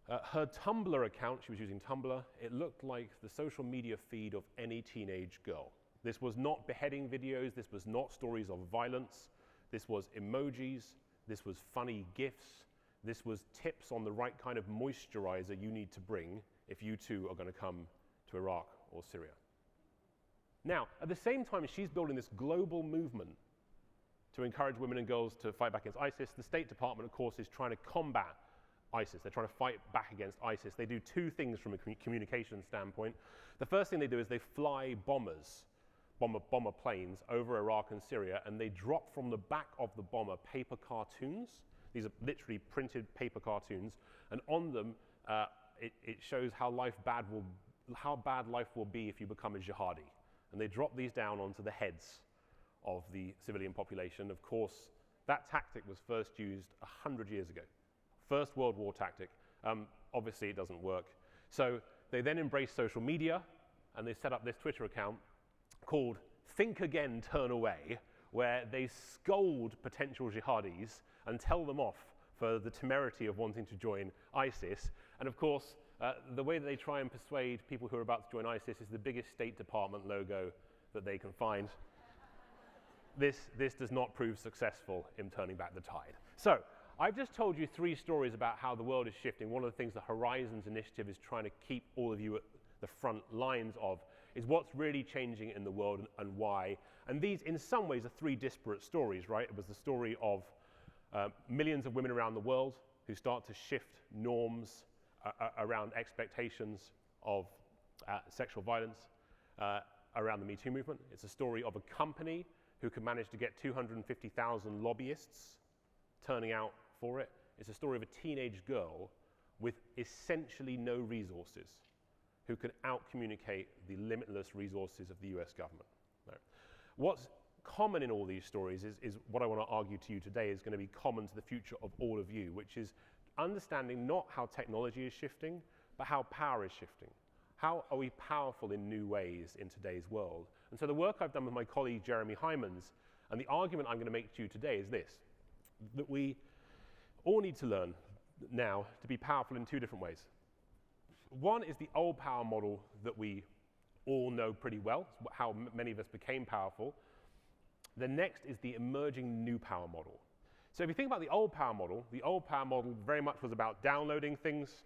her Tumblr account, she was using Tumblr, it looked like the social media feed of any teenage girl. This was not beheading videos, this was not stories of violence, this was emojis, this was funny GIFs, this was tips on the right kind of moisturizer you need to bring if you too are going to come to Iraq or Syria. Now, at the same time she's building this global movement to encourage women and girls to fight back against ISIS, the State Department, of course, is trying to combat ISIS. They're trying to fight back against ISIS. They do two things from a communication standpoint. The first thing they do is they fly bomber planes over Iraq and Syria, and they drop from the back of the bomber paper cartoons. These are literally printed paper cartoons, and on them it shows how bad life will be if you become a jihadi. And they drop these down onto the heads of the civilian population. Of course, that tactic was first used 100 years ago. First World War tactic. Obviously, it doesn't work. So they then embraced social media, and they set up this Twitter account called Think Again, Turn Away, where they scold potential jihadis and tell them off for the temerity of wanting to join ISIS. And of course, the way that they try and persuade people who are about to join ISIS is the biggest State Department logo that they can find. This does not prove successful in turning back the tide. So, I've just told you 3 stories about how the world is shifting. One of the things the Horizons Initiative is trying to keep all of you at the front lines of is what's really changing in the world and why. And these, in some ways, are 3 disparate stories, right? It was the story of millions of women around the world who start to shift norms around expectations of sexual violence around the Me Too movement. It's a story of a company who can manage to get 250,000 lobbyists turning out for it. It's a story of a teenage girl with essentially no resources who can out-communicate the limitless resources of the US government. Right. What's common in all these stories is what I want to argue to you today is going to be common to the future of all of you, which is understanding not how technology is shifting, but how power is shifting. How are we powerful in new ways in today's world? And so the work I've done with my colleague Jeremy Hymans, and the argument I'm going to make to you today is this, that we all need to learn now to be powerful in 2 different ways. One is the old power model that we all know pretty well, how many of us became powerful. The next is the emerging new power model. So if you think about the old power model very much was about downloading things.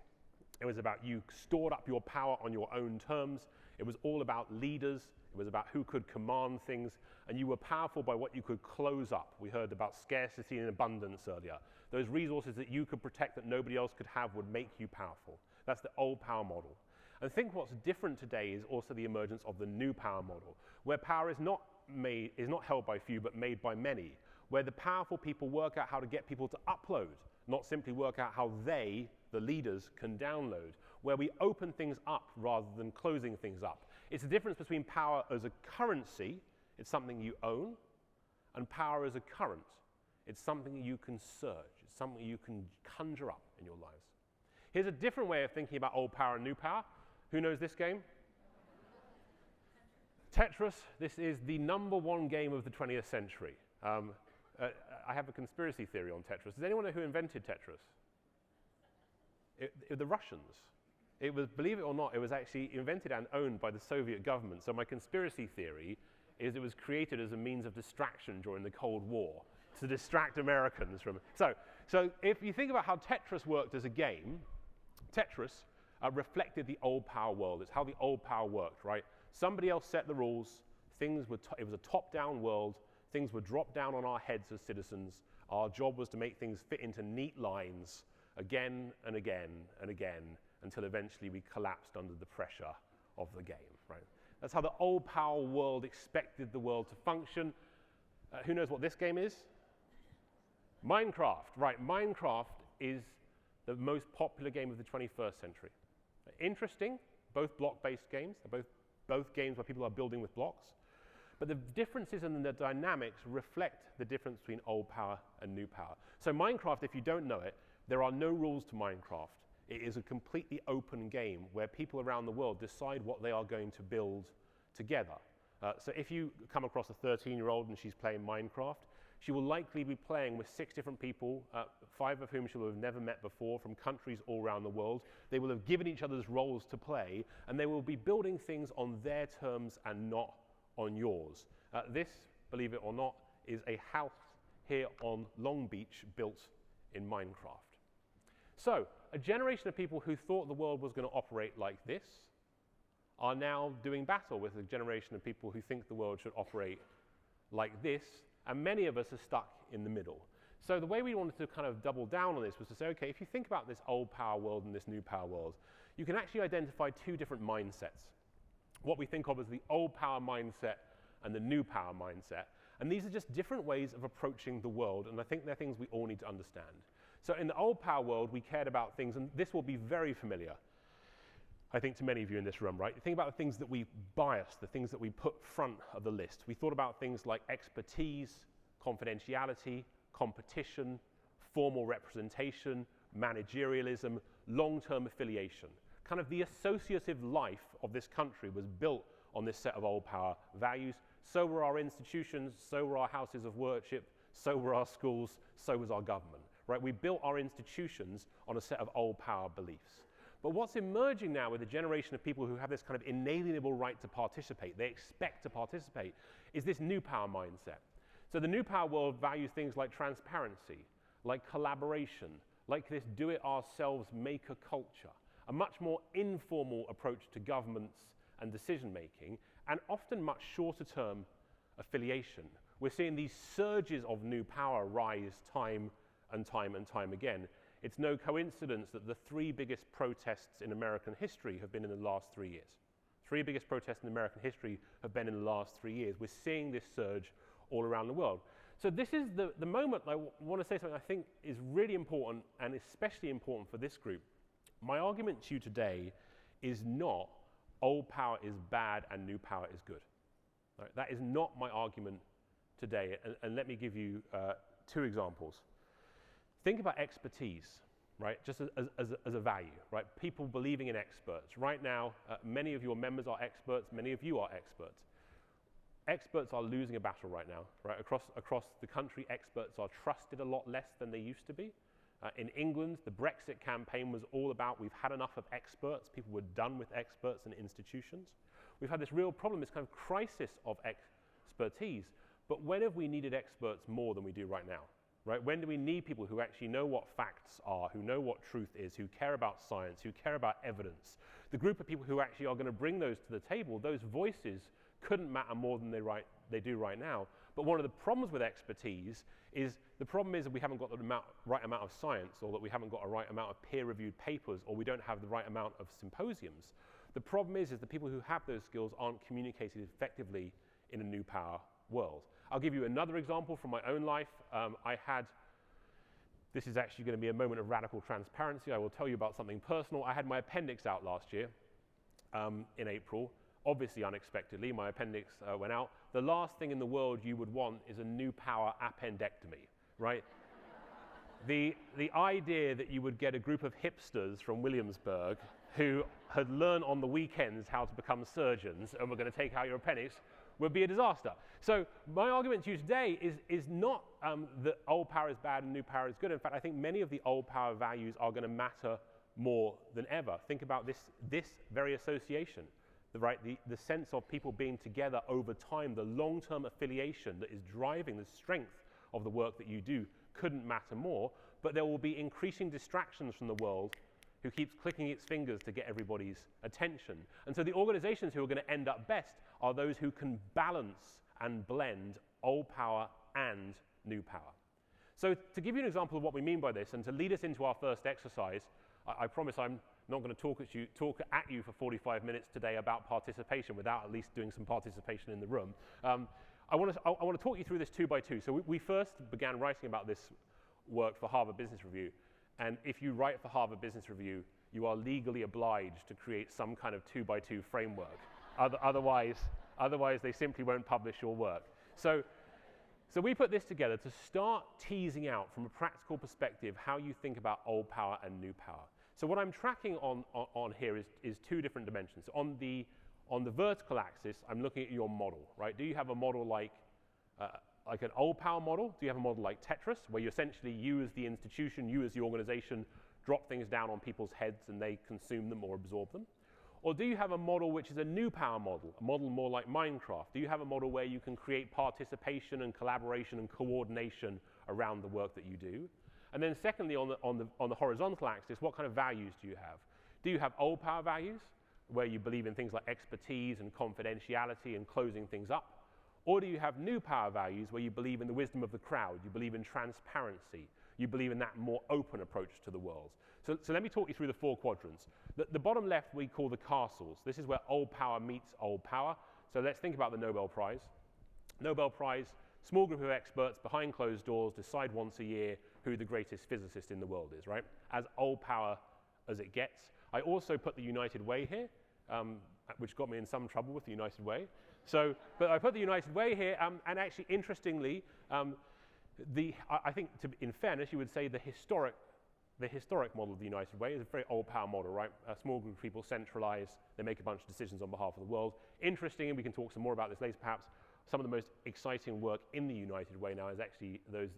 It was about you stored up your power on your own terms. It was all about leaders. It was about who could command things. And you were powerful by what you could close up. We heard about scarcity and abundance earlier. Those resources that you could protect that nobody else could have would make you powerful. That's the old power model. And think what's different today is also the emergence of the new power model, where power is not held by few, but made by many, where the powerful people work out how to get people to upload, not simply work out how they, the leaders, can download, where we open things up rather than closing things up. It's the difference between power as a currency, it's something you own, and power as a current. It's something you can surge. It's something you can conjure up in your lives. Here's a different way of thinking about old power and new power. Who knows this game? Tetris. This is the #1 game of the 20th century. I have a conspiracy theory on Tetris. Does anyone know who invented Tetris? The Russians. It was, believe it or not, it was actually invented and owned by the Soviet government. So my conspiracy theory is it was created as a means of distraction during the Cold War to distract Americans from. So if you think about how Tetris worked as a game, Tetris reflected the old power world. It's how the old power worked, right? Somebody else set the rules. It was a top-down world. Things were dropped down on our heads as citizens. Our job was to make things fit into neat lines again and again and again until eventually we collapsed under the pressure of the game, right? That's how the old power world expected the world to function. Who knows what this game is? Minecraft, right? Minecraft is the most popular game of the 21st century. Interesting, both block-based games. They're both games where people are building with blocks. But the differences in the dynamics reflect the difference between old power and new power. So Minecraft, if you don't know it, there are no rules to Minecraft. It is a completely open game where people around the world decide what they are going to build together. So if you come across a 13-year-old and she's playing Minecraft, she will likely be playing with 6 different people, 5 of whom she will have never met before from countries all around the world. They will have given each other's roles to play, and they will be building things on their terms and not on yours. This, believe it or not, is a house here on Long Beach built in Minecraft. So, a generation of people who thought the world was going to operate like this are now doing battle with a generation of people who think the world should operate like this, and many of us are stuck in the middle. So the way we wanted to kind of double down on this was to say, okay, if you think about this old power world and this new power world, you can actually identify 2 different mindsets. What we think of as the old power mindset and the new power mindset. And these are just different ways of approaching the world, and I think they're things we all need to understand. So in the old power world, we cared about things, and this will be very familiar. I think, to many of you in this room, right? Think about the things that we bias, the things that we put front of the list. We thought about things like expertise, confidentiality, competition, formal representation, managerialism, long-term affiliation. Kind of the associative life of this country was built on this set of old power values. So were our institutions, so were our houses of worship, so were our schools, so was our government, right? We built our institutions on a set of old power beliefs. But what's emerging now with a generation of people who have this kind of inalienable right to participate, they expect to participate, is this new power mindset. So the new power world values things like transparency, like collaboration, like this do-it-ourselves maker culture, a much more informal approach to governments and decision-making, and often much shorter-term affiliation. We're seeing these surges of new power rise time and time and time again. It's no coincidence that the 3 biggest protests in American history have been in the last 3 years. 3 biggest protests in American history have been in the last 3 years. We're seeing this surge all around the world. So this is the moment I want to say something I think is really important, and especially important for this group. My argument to you today is not old power is bad and new power is good. Right? That is not my argument today, and let me give you 2 examples. Think about expertise, right? Just as a value, right? People believing in experts. Right now, many of your members are experts, many of you are experts. Experts are losing a battle right now, right? Across the country, experts are trusted a lot less than they used to be. In England, the Brexit campaign was all about we've had enough of experts. People were done with experts and institutions. We've had this real problem, this kind of crisis of expertise. But when have we needed experts more than we do right now? Right? When do we need people who actually know what facts are, who know what truth is, who care about science, who care about evidence? The group of people who actually are going to bring those to the table, those voices couldn't matter more than they do right now. But one of the problems with expertise is that we haven't got the right amount of science, or that we haven't got a right amount of peer-reviewed papers, or we don't have the right amount of symposiums. The problem is the people who have those skills aren't communicated effectively in a new power world. I'll give you another example from my own life. This is actually going to be a moment of radical transparency. I will tell you about something personal. I had my appendix out last year in April. Obviously unexpectedly, my appendix went out. The last thing in the world you would want is a new power appendectomy, right? The idea that you would get a group of hipsters from Williamsburg who had learned on the weekends how to become surgeons and were going to take out your appendix would be a disaster. So my argument to you today is not that old power is bad and new power is good. In fact, I think many of the old power values are going to matter more than ever. Think about this very association. The sense of people being together over time, the long-term affiliation that is driving the strength of the work that you do couldn't matter more, but there will be increasing distractions from the world who keeps clicking its fingers to get everybody's attention. And so the organizations who are going to end up best are those who can balance and blend old power and new power. So to give you an example of what we mean by this, and to lead us into our first exercise, I promise I'm not going to talk at you for 45 minutes today about participation without at least doing some participation in the room. I want to talk you through this 2 by 2. So we first began writing about this work for Harvard Business Review. And if you write for Harvard Business Review, you are legally obliged to create some kind of 2 by 2 framework. Otherwise, they simply won't publish your work. So we put this together to start teasing out from a practical perspective how you think about old power and new power. So what I'm tracking on here is 2 different dimensions. On the vertical axis, I'm looking at your model, right? Do you have a model like an old power model? Do you have a model like Tetris, where you essentially, you as the institution, you as the organization, drop things down on people's heads and they consume them or absorb them? Or do you have a model which is a new power model, a model more like Minecraft? Do you have a model where you can create participation and collaboration and coordination around the work that you do? And then secondly, on the horizontal axis, what kind of values do you have? Do you have old power values, where you believe in things like expertise and confidentiality and closing things up? Or do you have new power values, where you believe in the wisdom of the crowd, you believe in transparency, you believe in that more open approach to the world? So let me talk you through the 4 quadrants. The bottom left we call the castles. This is where old power meets old power. So let's think about the Nobel Prize. Nobel Prize, small group of experts behind closed doors decide once a year who the greatest physicist in the world is, right? As old power as it gets. I also put the United Way here, which got me in some trouble with the United Way. So, but I put the United Way here, and actually, interestingly, I think, in fairness, you would say the historic model of the United Way is a very old power model, right? A small group of people centralize, they make a bunch of decisions on behalf of the world. Interesting, and we can talk some more about this later perhaps, some of the most exciting work in the United Way now is actually those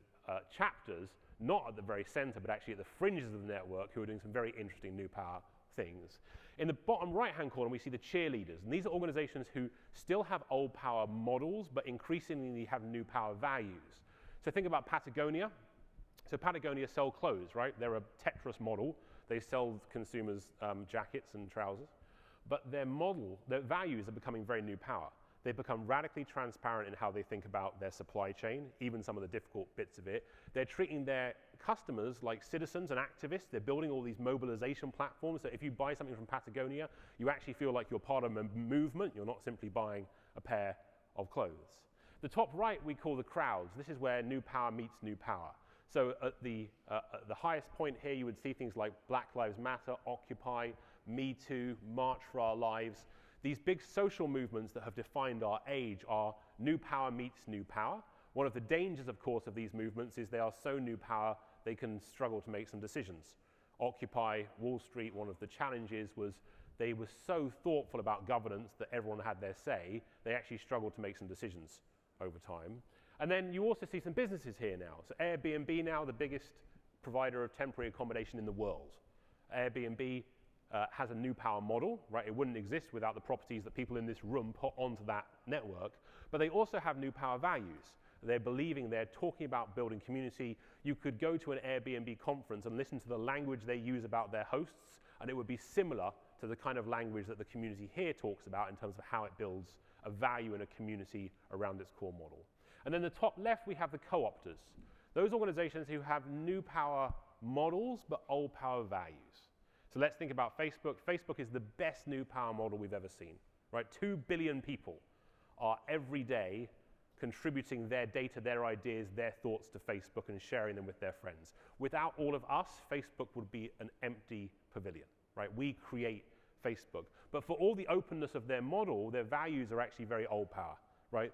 chapters, not at the very center, but actually at the fringes of the network, who are doing some very interesting new power things. In the bottom right-hand corner, we see the cheerleaders, and these are organizations who still have old power models, but increasingly have new power values. So think about Patagonia. So Patagonia sell clothes, right? They're a Tetris model. They sell consumers jackets and trousers. But their values are becoming very new power. They've become radically transparent in how they think about their supply chain, even some of the difficult bits of it. They're treating their customers like citizens and activists. They're building all these mobilization platforms. So if you buy something from Patagonia, you actually feel like you're part of a movement. You're not simply buying a pair of clothes. The top right we call the crowds. This is where new power meets new power. So at the highest point here, you would see things like Black Lives Matter, Occupy, Me Too, March for Our Lives. These big social movements that have defined our age are new power meets new power. One of the dangers, of course, of these movements is they are so new power, they can struggle to make some decisions. Occupy Wall Street, one of the challenges was they were so thoughtful about governance that everyone had their say, they actually struggled to make some decisions over time. And then you also see some businesses here now. So Airbnb now, the biggest provider of temporary accommodation in the world. Airbnb has a new power model, right? It wouldn't exist without the properties that people in this room put onto that network. But they also have new power values. They're believing, they're talking about building community. You could go to an Airbnb conference and listen to the language they use about their hosts, and it would be similar to the kind of language that the community here talks about in terms of how it builds a value in a community around its core model. And then the top left, we have the co-opters. Those organizations who have new power models, but old power values. So let's think about Facebook. Facebook is the best new power model we've ever seen, right? 2 billion people are every day contributing their data, their ideas, their thoughts to Facebook and sharing them with their friends. Without all of us, Facebook would be an empty pavilion, right? We create Facebook. But for all the openness of their model, their values are actually very old power, right?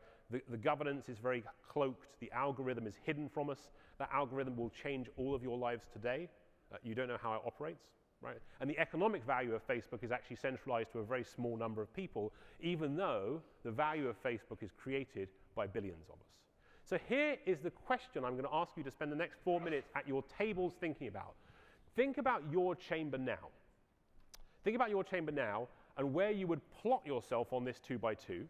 The governance is very cloaked. The algorithm is hidden from us. That algorithm will change all of your lives today. You don't know how it operates, right? And the economic value of Facebook is actually centralized to a very small number of people, even though the value of Facebook is created by billions of us. So here is the question I'm going to ask you to spend the next 4 minutes at your tables thinking about. Think about your chamber now. Think about your chamber now and where you would plot yourself on this 2x2.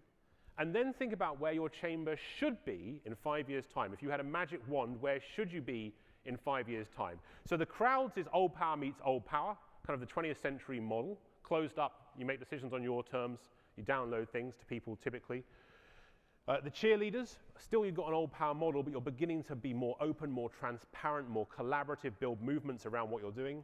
And then think about where your chamber should be in 5 years' time. If you had a magic wand, where should you be in 5 years' time? So the crowds is old power meets old power, kind of the 20th century model. Closed up, you make decisions on your terms, you download things to people typically. The cheerleaders, still you've got an old power model, but you're beginning to be more open, more transparent, more collaborative, build movements around what you're doing.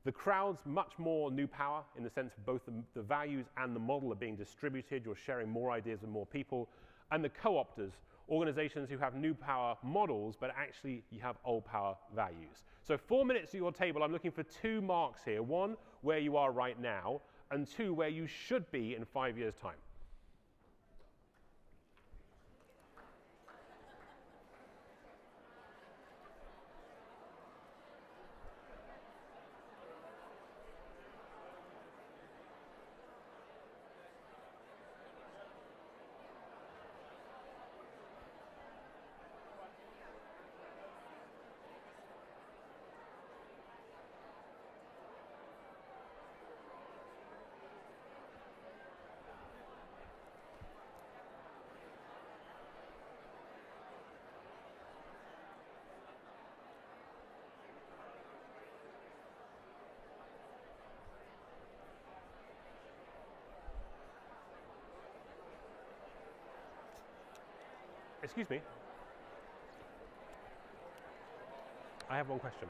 The crowds, much more new power in the sense of both the values and the model are being distributed. You're sharing more ideas with more people. And the co-opters, organizations who have new power models, but actually you have old power values. So 4 minutes at your table, I'm looking for 2 marks here. 1, where you are right now, and 2, where you should be in 5 years' time. Excuse me. I have one question.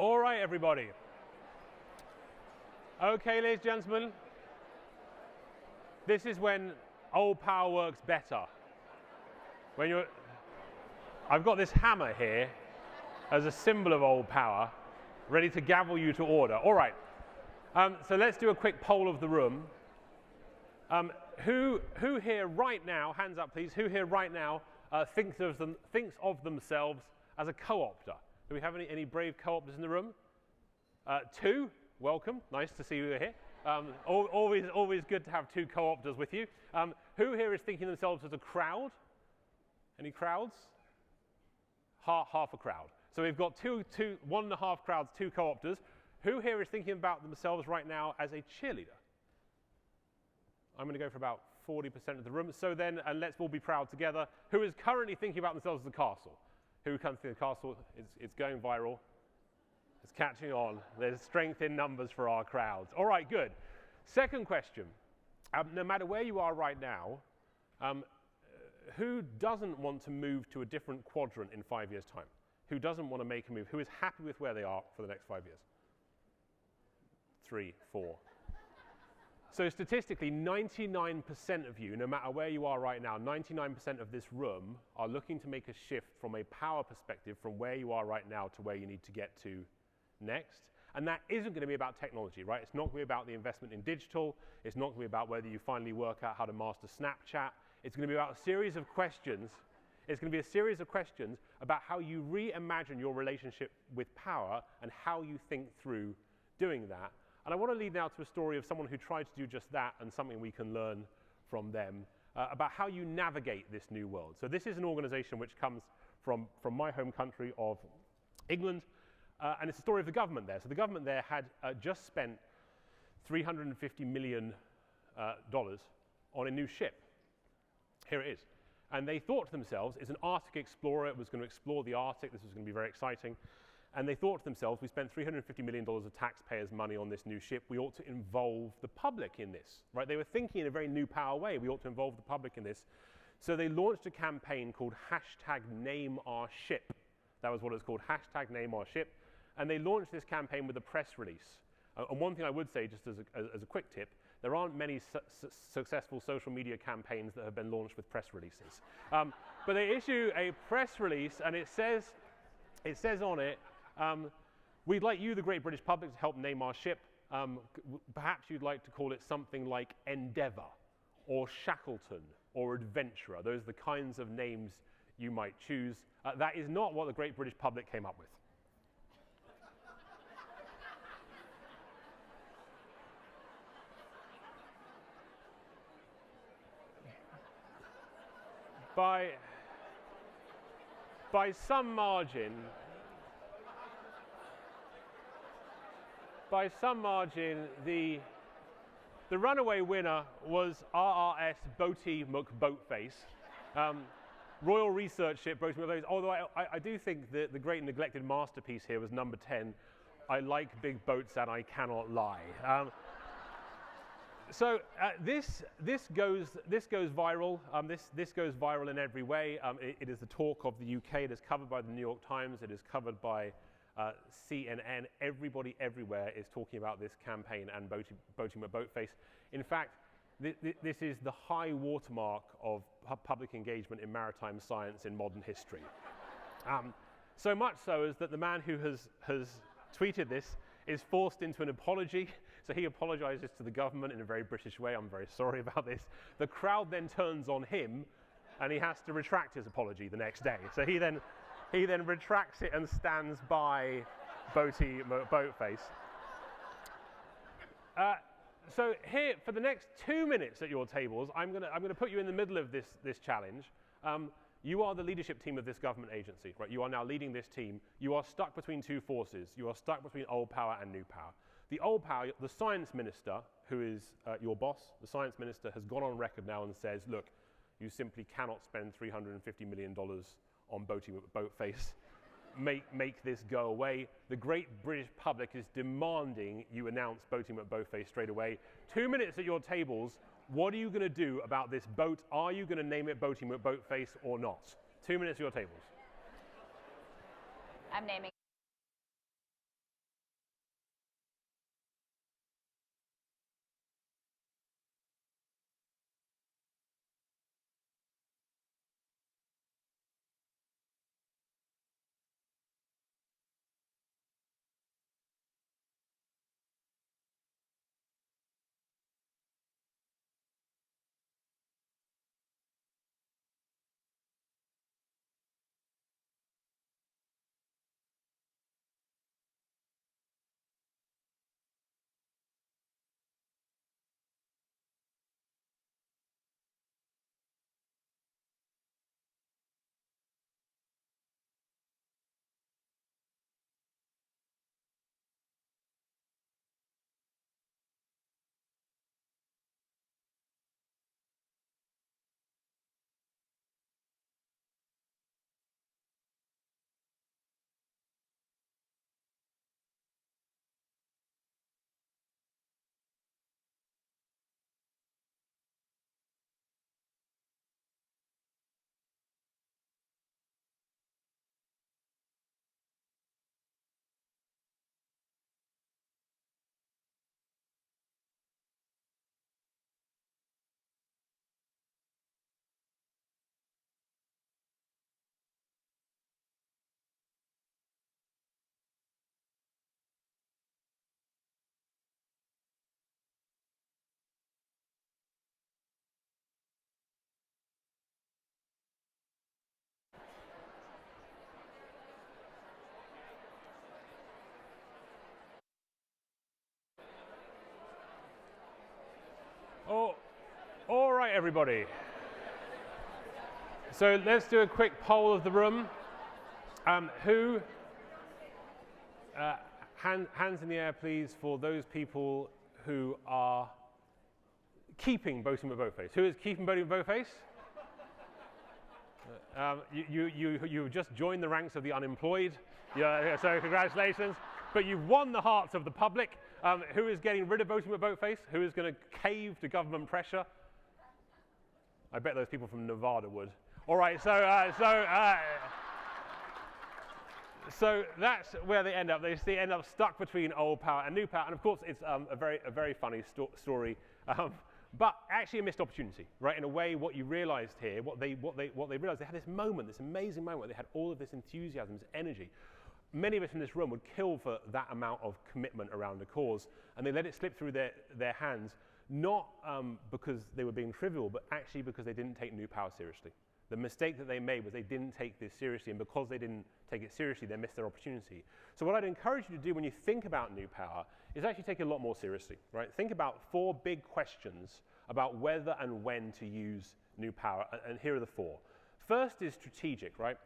All right, everybody. Okay, ladies and gentlemen. This is when old power works better. I've got this hammer here as a symbol of old power, ready to gavel you to order. All right. So let's do a quick poll of the room. Who here right now, hands up please, who here right now thinks of themselves as a co-opter? Do we have any brave co-opters in the room? 2, welcome, nice to see you here. Always good to have 2 co-opters with you. Who here is thinking of themselves as a crowd? Any crowds? Half a crowd. So we've got 1.5 crowds, 2 co-opters. Who here is thinking about themselves right now as a cheerleader? I'm going to go for about 40% of the room. So then, and let's all be proud together, who is currently thinking about themselves as a castle? Who comes to the castle? It's going viral. It's catching on. There's strength in numbers for our crowds. All right, good. Second question. No matter where you are right now, who doesn't want to move to a different quadrant in 5 years' time? Who doesn't want to make a move? Who is happy with where they are for the next 5 years? 3, 4. So statistically, 99% of you, no matter where you are right now, 99% of this room are looking to make a shift from a power perspective from where you are right now to where you need to get to next. And that isn't going to be about technology, right? It's not going to be about the investment in digital. It's not going to be about whether you finally work out how to master Snapchat. It's going to be about a series of questions. It's going to be a series of questions about how you reimagine your relationship with power and how you think through doing that. And I want to lead now to a story of someone who tried to do just that and something we can learn from them about how you navigate this new world. So this is an organization which comes from my home country of England, and it's a story of the government there. So the government there had just spent $350 million on a new ship. Here it is. And they thought to themselves, it's an Arctic explorer, it was going to explore the Arctic, this was going to be very exciting. And they thought to themselves, we spent $350 million of taxpayers' money on this new ship. We ought to involve the public in this, right? They were thinking in a very new power way. We ought to involve the public in this. So they launched a campaign called #NameOurShip. That was what it was called, #NameOurShip. And they launched this campaign with a press release. And one thing I would say, just as a quick tip, there aren't many successful social media campaigns that have been launched with press releases. But they issue a press release, and it says on it, we'd like you, the great British public, to help name our ship. Perhaps you'd like to call it something like Endeavour, or Shackleton, or Adventurer. Those are the kinds of names you might choose. That is not what the great British public came up with. By some margin, the runaway winner was RRS Boaty McBoatface, Royal Research Ship Boaty McBoatface. Although I do think that the great neglected masterpiece here was number 10. I like big boats and I cannot lie. So this goes viral. This goes viral in every way. It is the talk of the UK. It is covered by the New York Times. It is covered by CNN. Everybody everywhere is talking about this campaign and Boaty McBoatface. In fact, this is the high watermark of public engagement in maritime science in modern history. So much so as that the man who has tweeted this is forced into an apology. So he apologizes to the government in a very British way. I'm very sorry about this. The crowd then turns on him, and he has to retract his apology the next day. So he then retracts it and stands by Boaty McBoatface. So here, for the next 2 minutes at your tables, I'm gonna put you in the middle of this challenge. You are the leadership team of this government agency, right? You are now leading this team. You are stuck between 2 forces. You are stuck between old power and new power. The old power, the science minister, who is your boss, the science minister has gone on record now and says, look, you simply cannot spend $350 million on Boaty McBoatface. Make this go away. The great British public is demanding you announce Boaty McBoatface straight away. 2 minutes at your tables. What are you going to do about this boat? Are you going to name it Boaty McBoatface or not? 2 minutes at your tables. I'm naming Oh, all right, everybody. So let's do a quick poll of the room. Hands in the air, please, for those people who are keeping voting with Voteface. Who is keeping voting with Voteface? You've just joined the ranks of the unemployed, so congratulations. But you've won the hearts of the public. Who is getting rid of voting with Voteface? Who is going to cave to government pressure? I bet those people from Nevada would. All right, so that's where they end up. They end up stuck between old power and new power, and of course, it's a very funny story. But actually a missed opportunity, right? In a way, what you realized here, what they realized, they had this moment, this amazing moment where they had all of this enthusiasm, this energy. Many of us in this room would kill for that amount of commitment around a cause, and they let it slip through their hands, not because they were being trivial, but actually because they didn't take new power seriously. The mistake that they made was they didn't take this seriously, and because they didn't take it seriously, they missed their opportunity. So what I'd encourage you to do when you think about new power is actually take it a lot more seriously, right? Think about 4 big questions about whether and when to use new power, and here are the 4. First is strategic, right?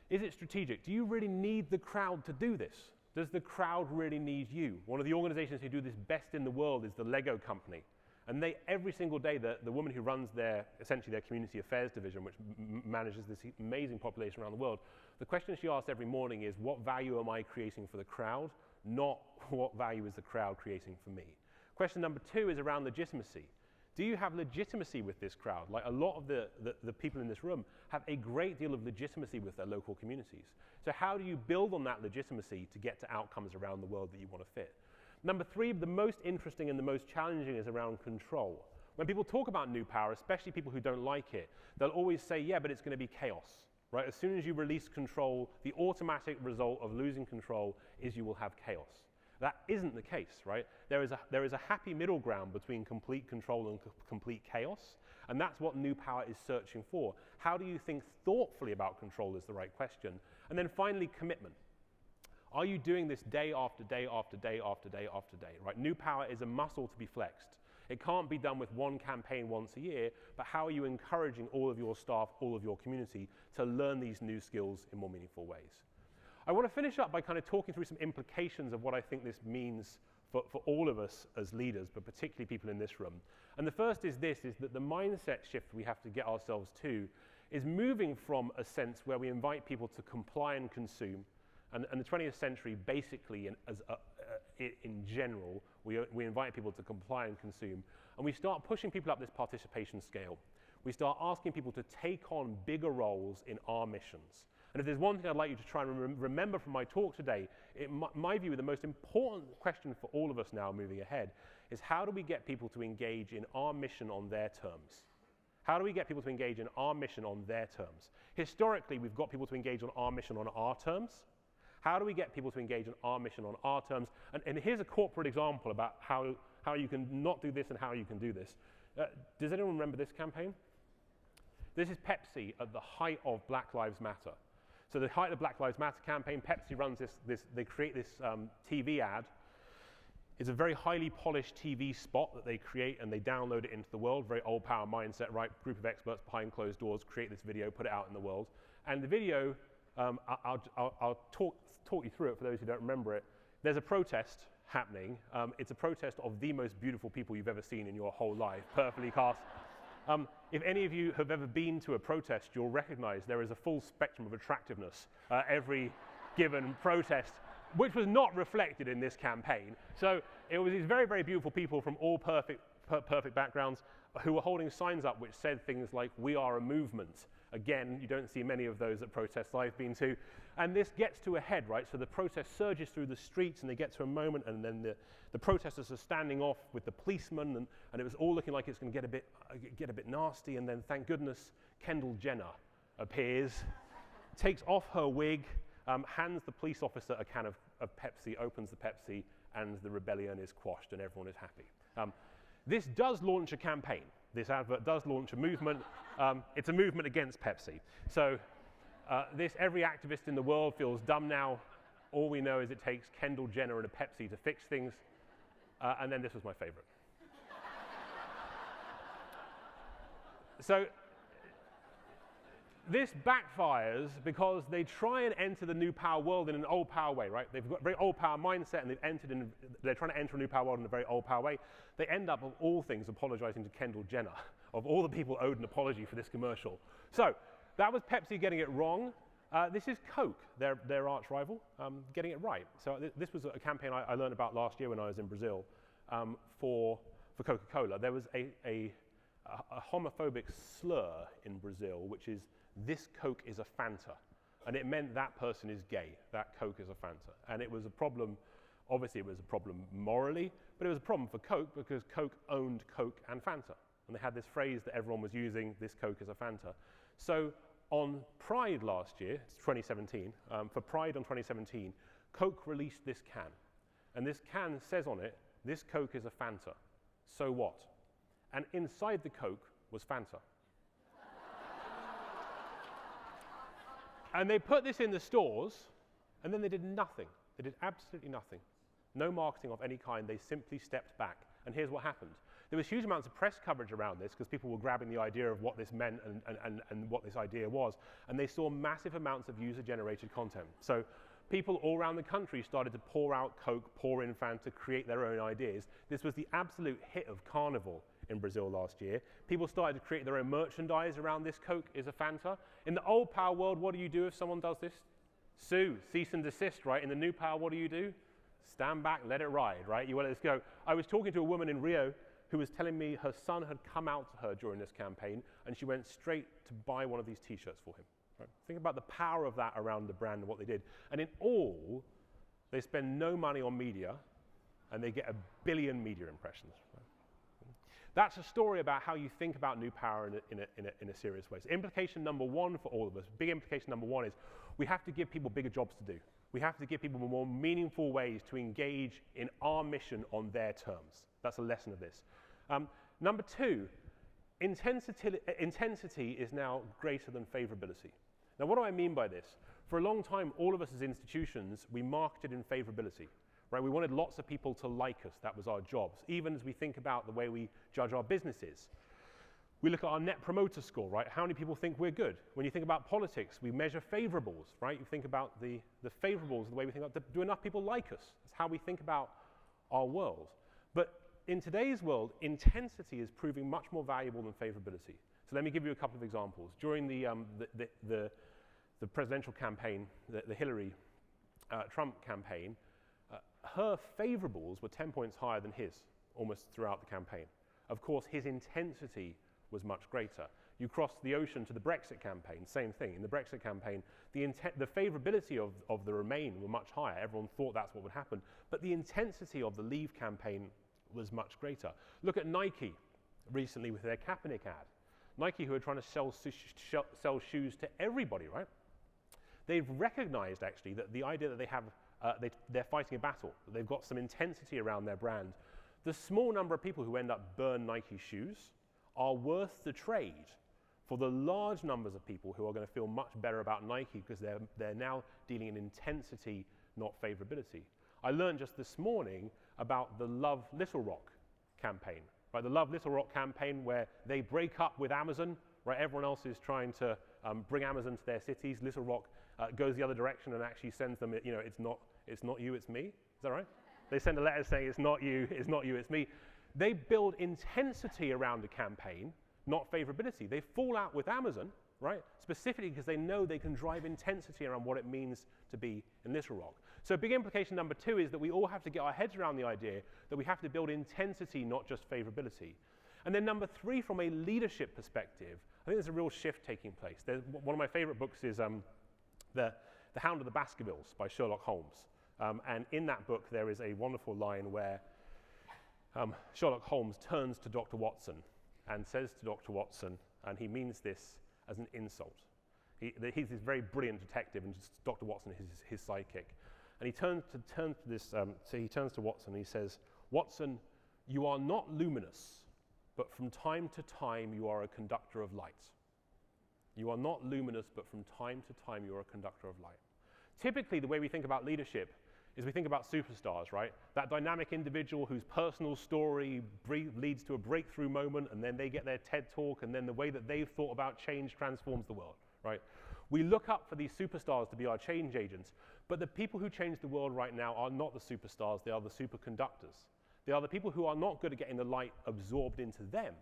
Is it strategic? Do you really need the crowd to do this? Does the crowd really need you? One of the organizations who do this best in the world is the Lego company. And they, every single day, the woman who runs essentially their community affairs division, which manages this amazing population around the world, the question she asks every morning is, what value am I creating for the crowd? Not what value is the crowd creating for me? Question number 2 is around legitimacy. Do you have legitimacy with this crowd? Like a lot of the people in this room have a great deal of legitimacy with their local communities. So how do you build on that legitimacy to get to outcomes around the world that you want to fit? Number 3, the most interesting and the most challenging is around control. When people talk about new power, especially people who don't like it, they'll always say, yeah, but it's going to be chaos, right? As soon as you release control, the automatic result of losing control is you will have chaos. That isn't the case, right? There is a happy middle ground between complete control and complete chaos, and that's what new power is searching for. How do you think thoughtfully about control is the right question. And then finally, commitment. Are you doing this day after day after day after day after day, right? New power is a muscle to be flexed. It can't be done with one campaign once a year, but how are you encouraging all of your staff, all of your community to learn these new skills in more meaningful ways? I want to finish up by kind of talking through some implications of what I think this means for all of us as leaders, but particularly people in this room. And the first is this, is that the mindset shift we have to get ourselves to is moving from a sense where we invite people to comply and consume. And the 20th century, basically, in general, we invite people to comply and consume. And we start pushing people up this participation scale. We start asking people to take on bigger roles in our missions. And if there's one thing I'd like you to try and remember from my talk today, in my view, the most important question for all of us now moving ahead is how do we get people to engage in our mission on their terms? How do we get people to engage in our mission on their terms? Historically, we've got people to engage on our mission on our terms. How do we get people to engage in our mission on our terms? And here's a corporate example about how you can not do this and how you can do this. Does anyone remember this campaign? This is Pepsi at the height of Black Lives Matter. So the height of the Black Lives Matter campaign, Pepsi runs they create this TV ad. It's a very highly polished TV spot that they create and they download it into the world, very old power mindset, right? Group of experts behind closed doors create this video, put it out in the world. And the video, I'll talk you through it for those who don't remember it. There's a protest happening. It's a protest of the most beautiful people you've ever seen in your whole life, perfectly cast. If any of you have ever been to a protest, you'll recognize there is a full spectrum of attractiveness every given protest, which was not reflected in this campaign. So it was these very, very beautiful people from all perfect backgrounds who were holding signs up which said things like, "We are a movement." Again, you don't see many of those at protests I've been to. And this gets to a head, right? So the protest surges through the streets and they get to a moment and then the protesters are standing off with the policemen and it was all looking like it's going to get a bit nasty. And then, thank goodness, Kendall Jenner appears, takes off her wig, hands the police officer a can of Pepsi, opens the Pepsi, and the rebellion is quashed and everyone is happy. This does launch a campaign. This advert does launch a movement. It's a movement against Pepsi. So every activist in the world feels dumb now. All we know is it takes Kendall Jenner and a Pepsi to fix things. And then this was my favorite. So this backfires because they try and enter the new power world in an old power way, right? They've got a very old power mindset, and they're trying to enter a new power world in a very old power way. They end up, of all things, apologizing to Kendall Jenner, of all the people owed an apology for this commercial. So that was Pepsi getting it wrong. This is Coke, their arch rival, getting it right. So this was a campaign I learned about last year when I was in Brazil for Coca-Cola. There was a homophobic slur in Brazil, which is, this Coke is a Fanta. And it meant that person is gay, that Coke is a Fanta. And it was a problem, obviously it was a problem morally, but it was a problem for Coke because Coke owned Coke and Fanta. And they had this phrase that everyone was using, this Coke is a Fanta. So on Pride last year, it's 2017, for Pride on 2017, Coke released this can. And this can says on it, this Coke is a Fanta. So what? And inside the Coke was Fanta. And they put this in the stores, and then they did nothing. They did absolutely nothing. No marketing of any kind. They simply stepped back. And here's what happened. There was huge amounts of press coverage around this because people were grabbing the idea of what this meant and what this idea was. And they saw massive amounts of user-generated content. So people all around the country started to pour out Coke, pour in Fanta, create their own ideas. This was the absolute hit of Carnival in Brazil last year. People started to create their own merchandise around this Coke is a Fanta. In the old power world, what do you do if someone does this? Sue, cease and desist, right? In the new power, what do? Stand back, let it ride, right? You let it go. I was talking to a woman in Rio who was telling me her son had come out to her during this campaign, and she went straight to buy one of these T-shirts for him. Right? Think about the power of that around the brand and what they did. And in all, they spend no money on media, and they get 1 billion media impressions. Right? That's a story about how you think about new power in a serious way. So implication number one for all of us, big implication number one is we have to give people bigger jobs to do. We have to give people more meaningful ways to engage in our mission on their terms. That's a lesson of this. Number two, intensity is now greater than favorability. Now, what do I mean by this? For a long time, all of us as institutions, we marketed in favorability. Right? We wanted lots of people to like us. That was our jobs. Even as we think about the way we judge our businesses. We look at our net promoter score, right? How many people think we're good? When you think about politics, we measure favorables, right? You think about the favorables, the way we think about, do enough people like us? That's how we think about our world. But in today's world, intensity is proving much more valuable than favorability. So let me give you a couple of examples. During the presidential campaign, the Hillary Trump campaign, her favorables were 10 points higher than his almost throughout the campaign. Of course, his intensity was much greater. You cross the ocean to the Brexit campaign, same thing. In the Brexit campaign, the favorability of the Remain were much higher. Everyone thought that's what would happen. But the intensity of the Leave campaign was much greater. Look at Nike recently with their Kaepernick ad. Nike, who are trying to sell shoes to everybody, right? They've recognized, actually, that the idea that they have they're fighting a battle. They've got some intensity around their brand. The small number of people who end up burn Nike shoes are worth the trade for the large numbers of people who are going to feel much better about Nike because they're now dealing in intensity, not favorability. I learned just this morning about the Love Little Rock campaign. Right? The Love Little Rock campaign where they break up with Amazon. Right? Everyone else is trying to bring Amazon to their cities. Little Rock goes the other direction and actually sends them, it's not you, it's me. Is that right? They send a letter saying it's not you, it's me. They build intensity around a campaign, not favorability. They fall out with Amazon, right? Specifically because they know they can drive intensity around what it means to be in Little Rock. So big implication number two is that we all have to get our heads around the idea that we have to build intensity, not just favorability. And then number three, from a leadership perspective, I think there's a real shift taking place. One of my favorite books is The Hound of the Baskervilles by Sherlock Holmes. And in that book, there is a wonderful line where Sherlock Holmes turns to Dr. Watson and says to Dr. Watson, and he means this as an insult. He's this very brilliant detective, and Dr. Watson is his sidekick. And he turns to Watson and he says, Watson, you are not luminous, but from time to time you are a conductor of light. You are not luminous, but from time to time you are a conductor of light. Typically, the way we think about leadership is we think about superstars, right? That dynamic individual whose personal story leads to a breakthrough moment, and then they get their TED Talk, and then the way that they've thought about change transforms the world, right? We look up for these superstars to be our change agents, but the people who change the world right now are not the superstars, they are the superconductors. They are the people who are not good at getting the light absorbed into them,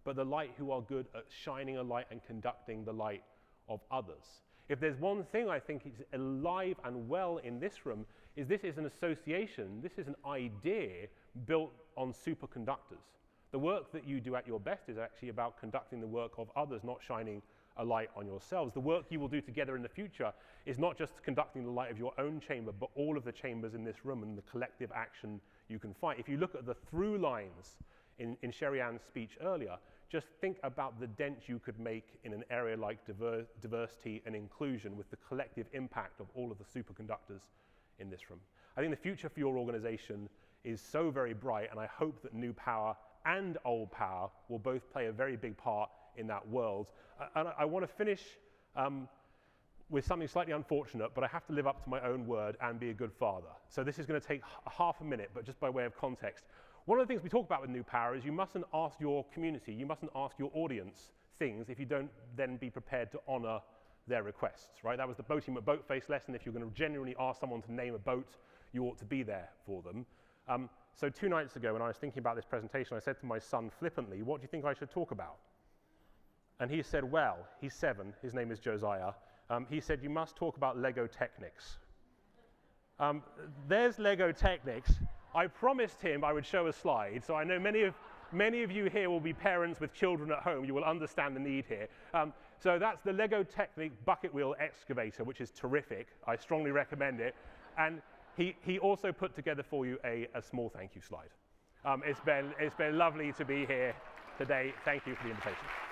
but the light who are good at shining a light and conducting the light of others. If there's one thing I think is alive and well in this room, is this is an association, this is an idea built on superconductors. The work that you do at your best is actually about conducting the work of others, not shining a light on yourselves. The work you will do together in the future is not just conducting the light of your own chamber, but all of the chambers in this room and the collective action you can find. If you look at the through lines in Sherry Ann's speech earlier, just think about the dent you could make in an area like diversity and inclusion with the collective impact of all of the superconductors in this room. I think the future for your organization is so very bright, and I hope that new power and old power will both play a very big part in that world. And I want to finish with something slightly unfortunate, but I have to live up to my own word and be a good father. So this is going to take half a minute, but just by way of context. One of the things we talk about with new power is you mustn't ask your community, you mustn't ask your audience things if you don't then be prepared to honor their requests, right? That was the Boating McBoatface lesson. If you're going to genuinely ask someone to name a boat, you ought to be there for them. So 2 nights ago, when I was thinking about this presentation, I said to my son flippantly, what do you think I should talk about? And he said, well, he's 7, his name is Josiah. He said, you must talk about Lego Technics. There's Lego Technics. I promised him I would show a slide, so I know many of you here will be parents with children at home. You will understand the need here. So that's the Lego Technic bucket wheel excavator, which is terrific. I strongly recommend it. And he also put together for you a small thank you slide. It's been lovely to be here today. Thank you for the invitation.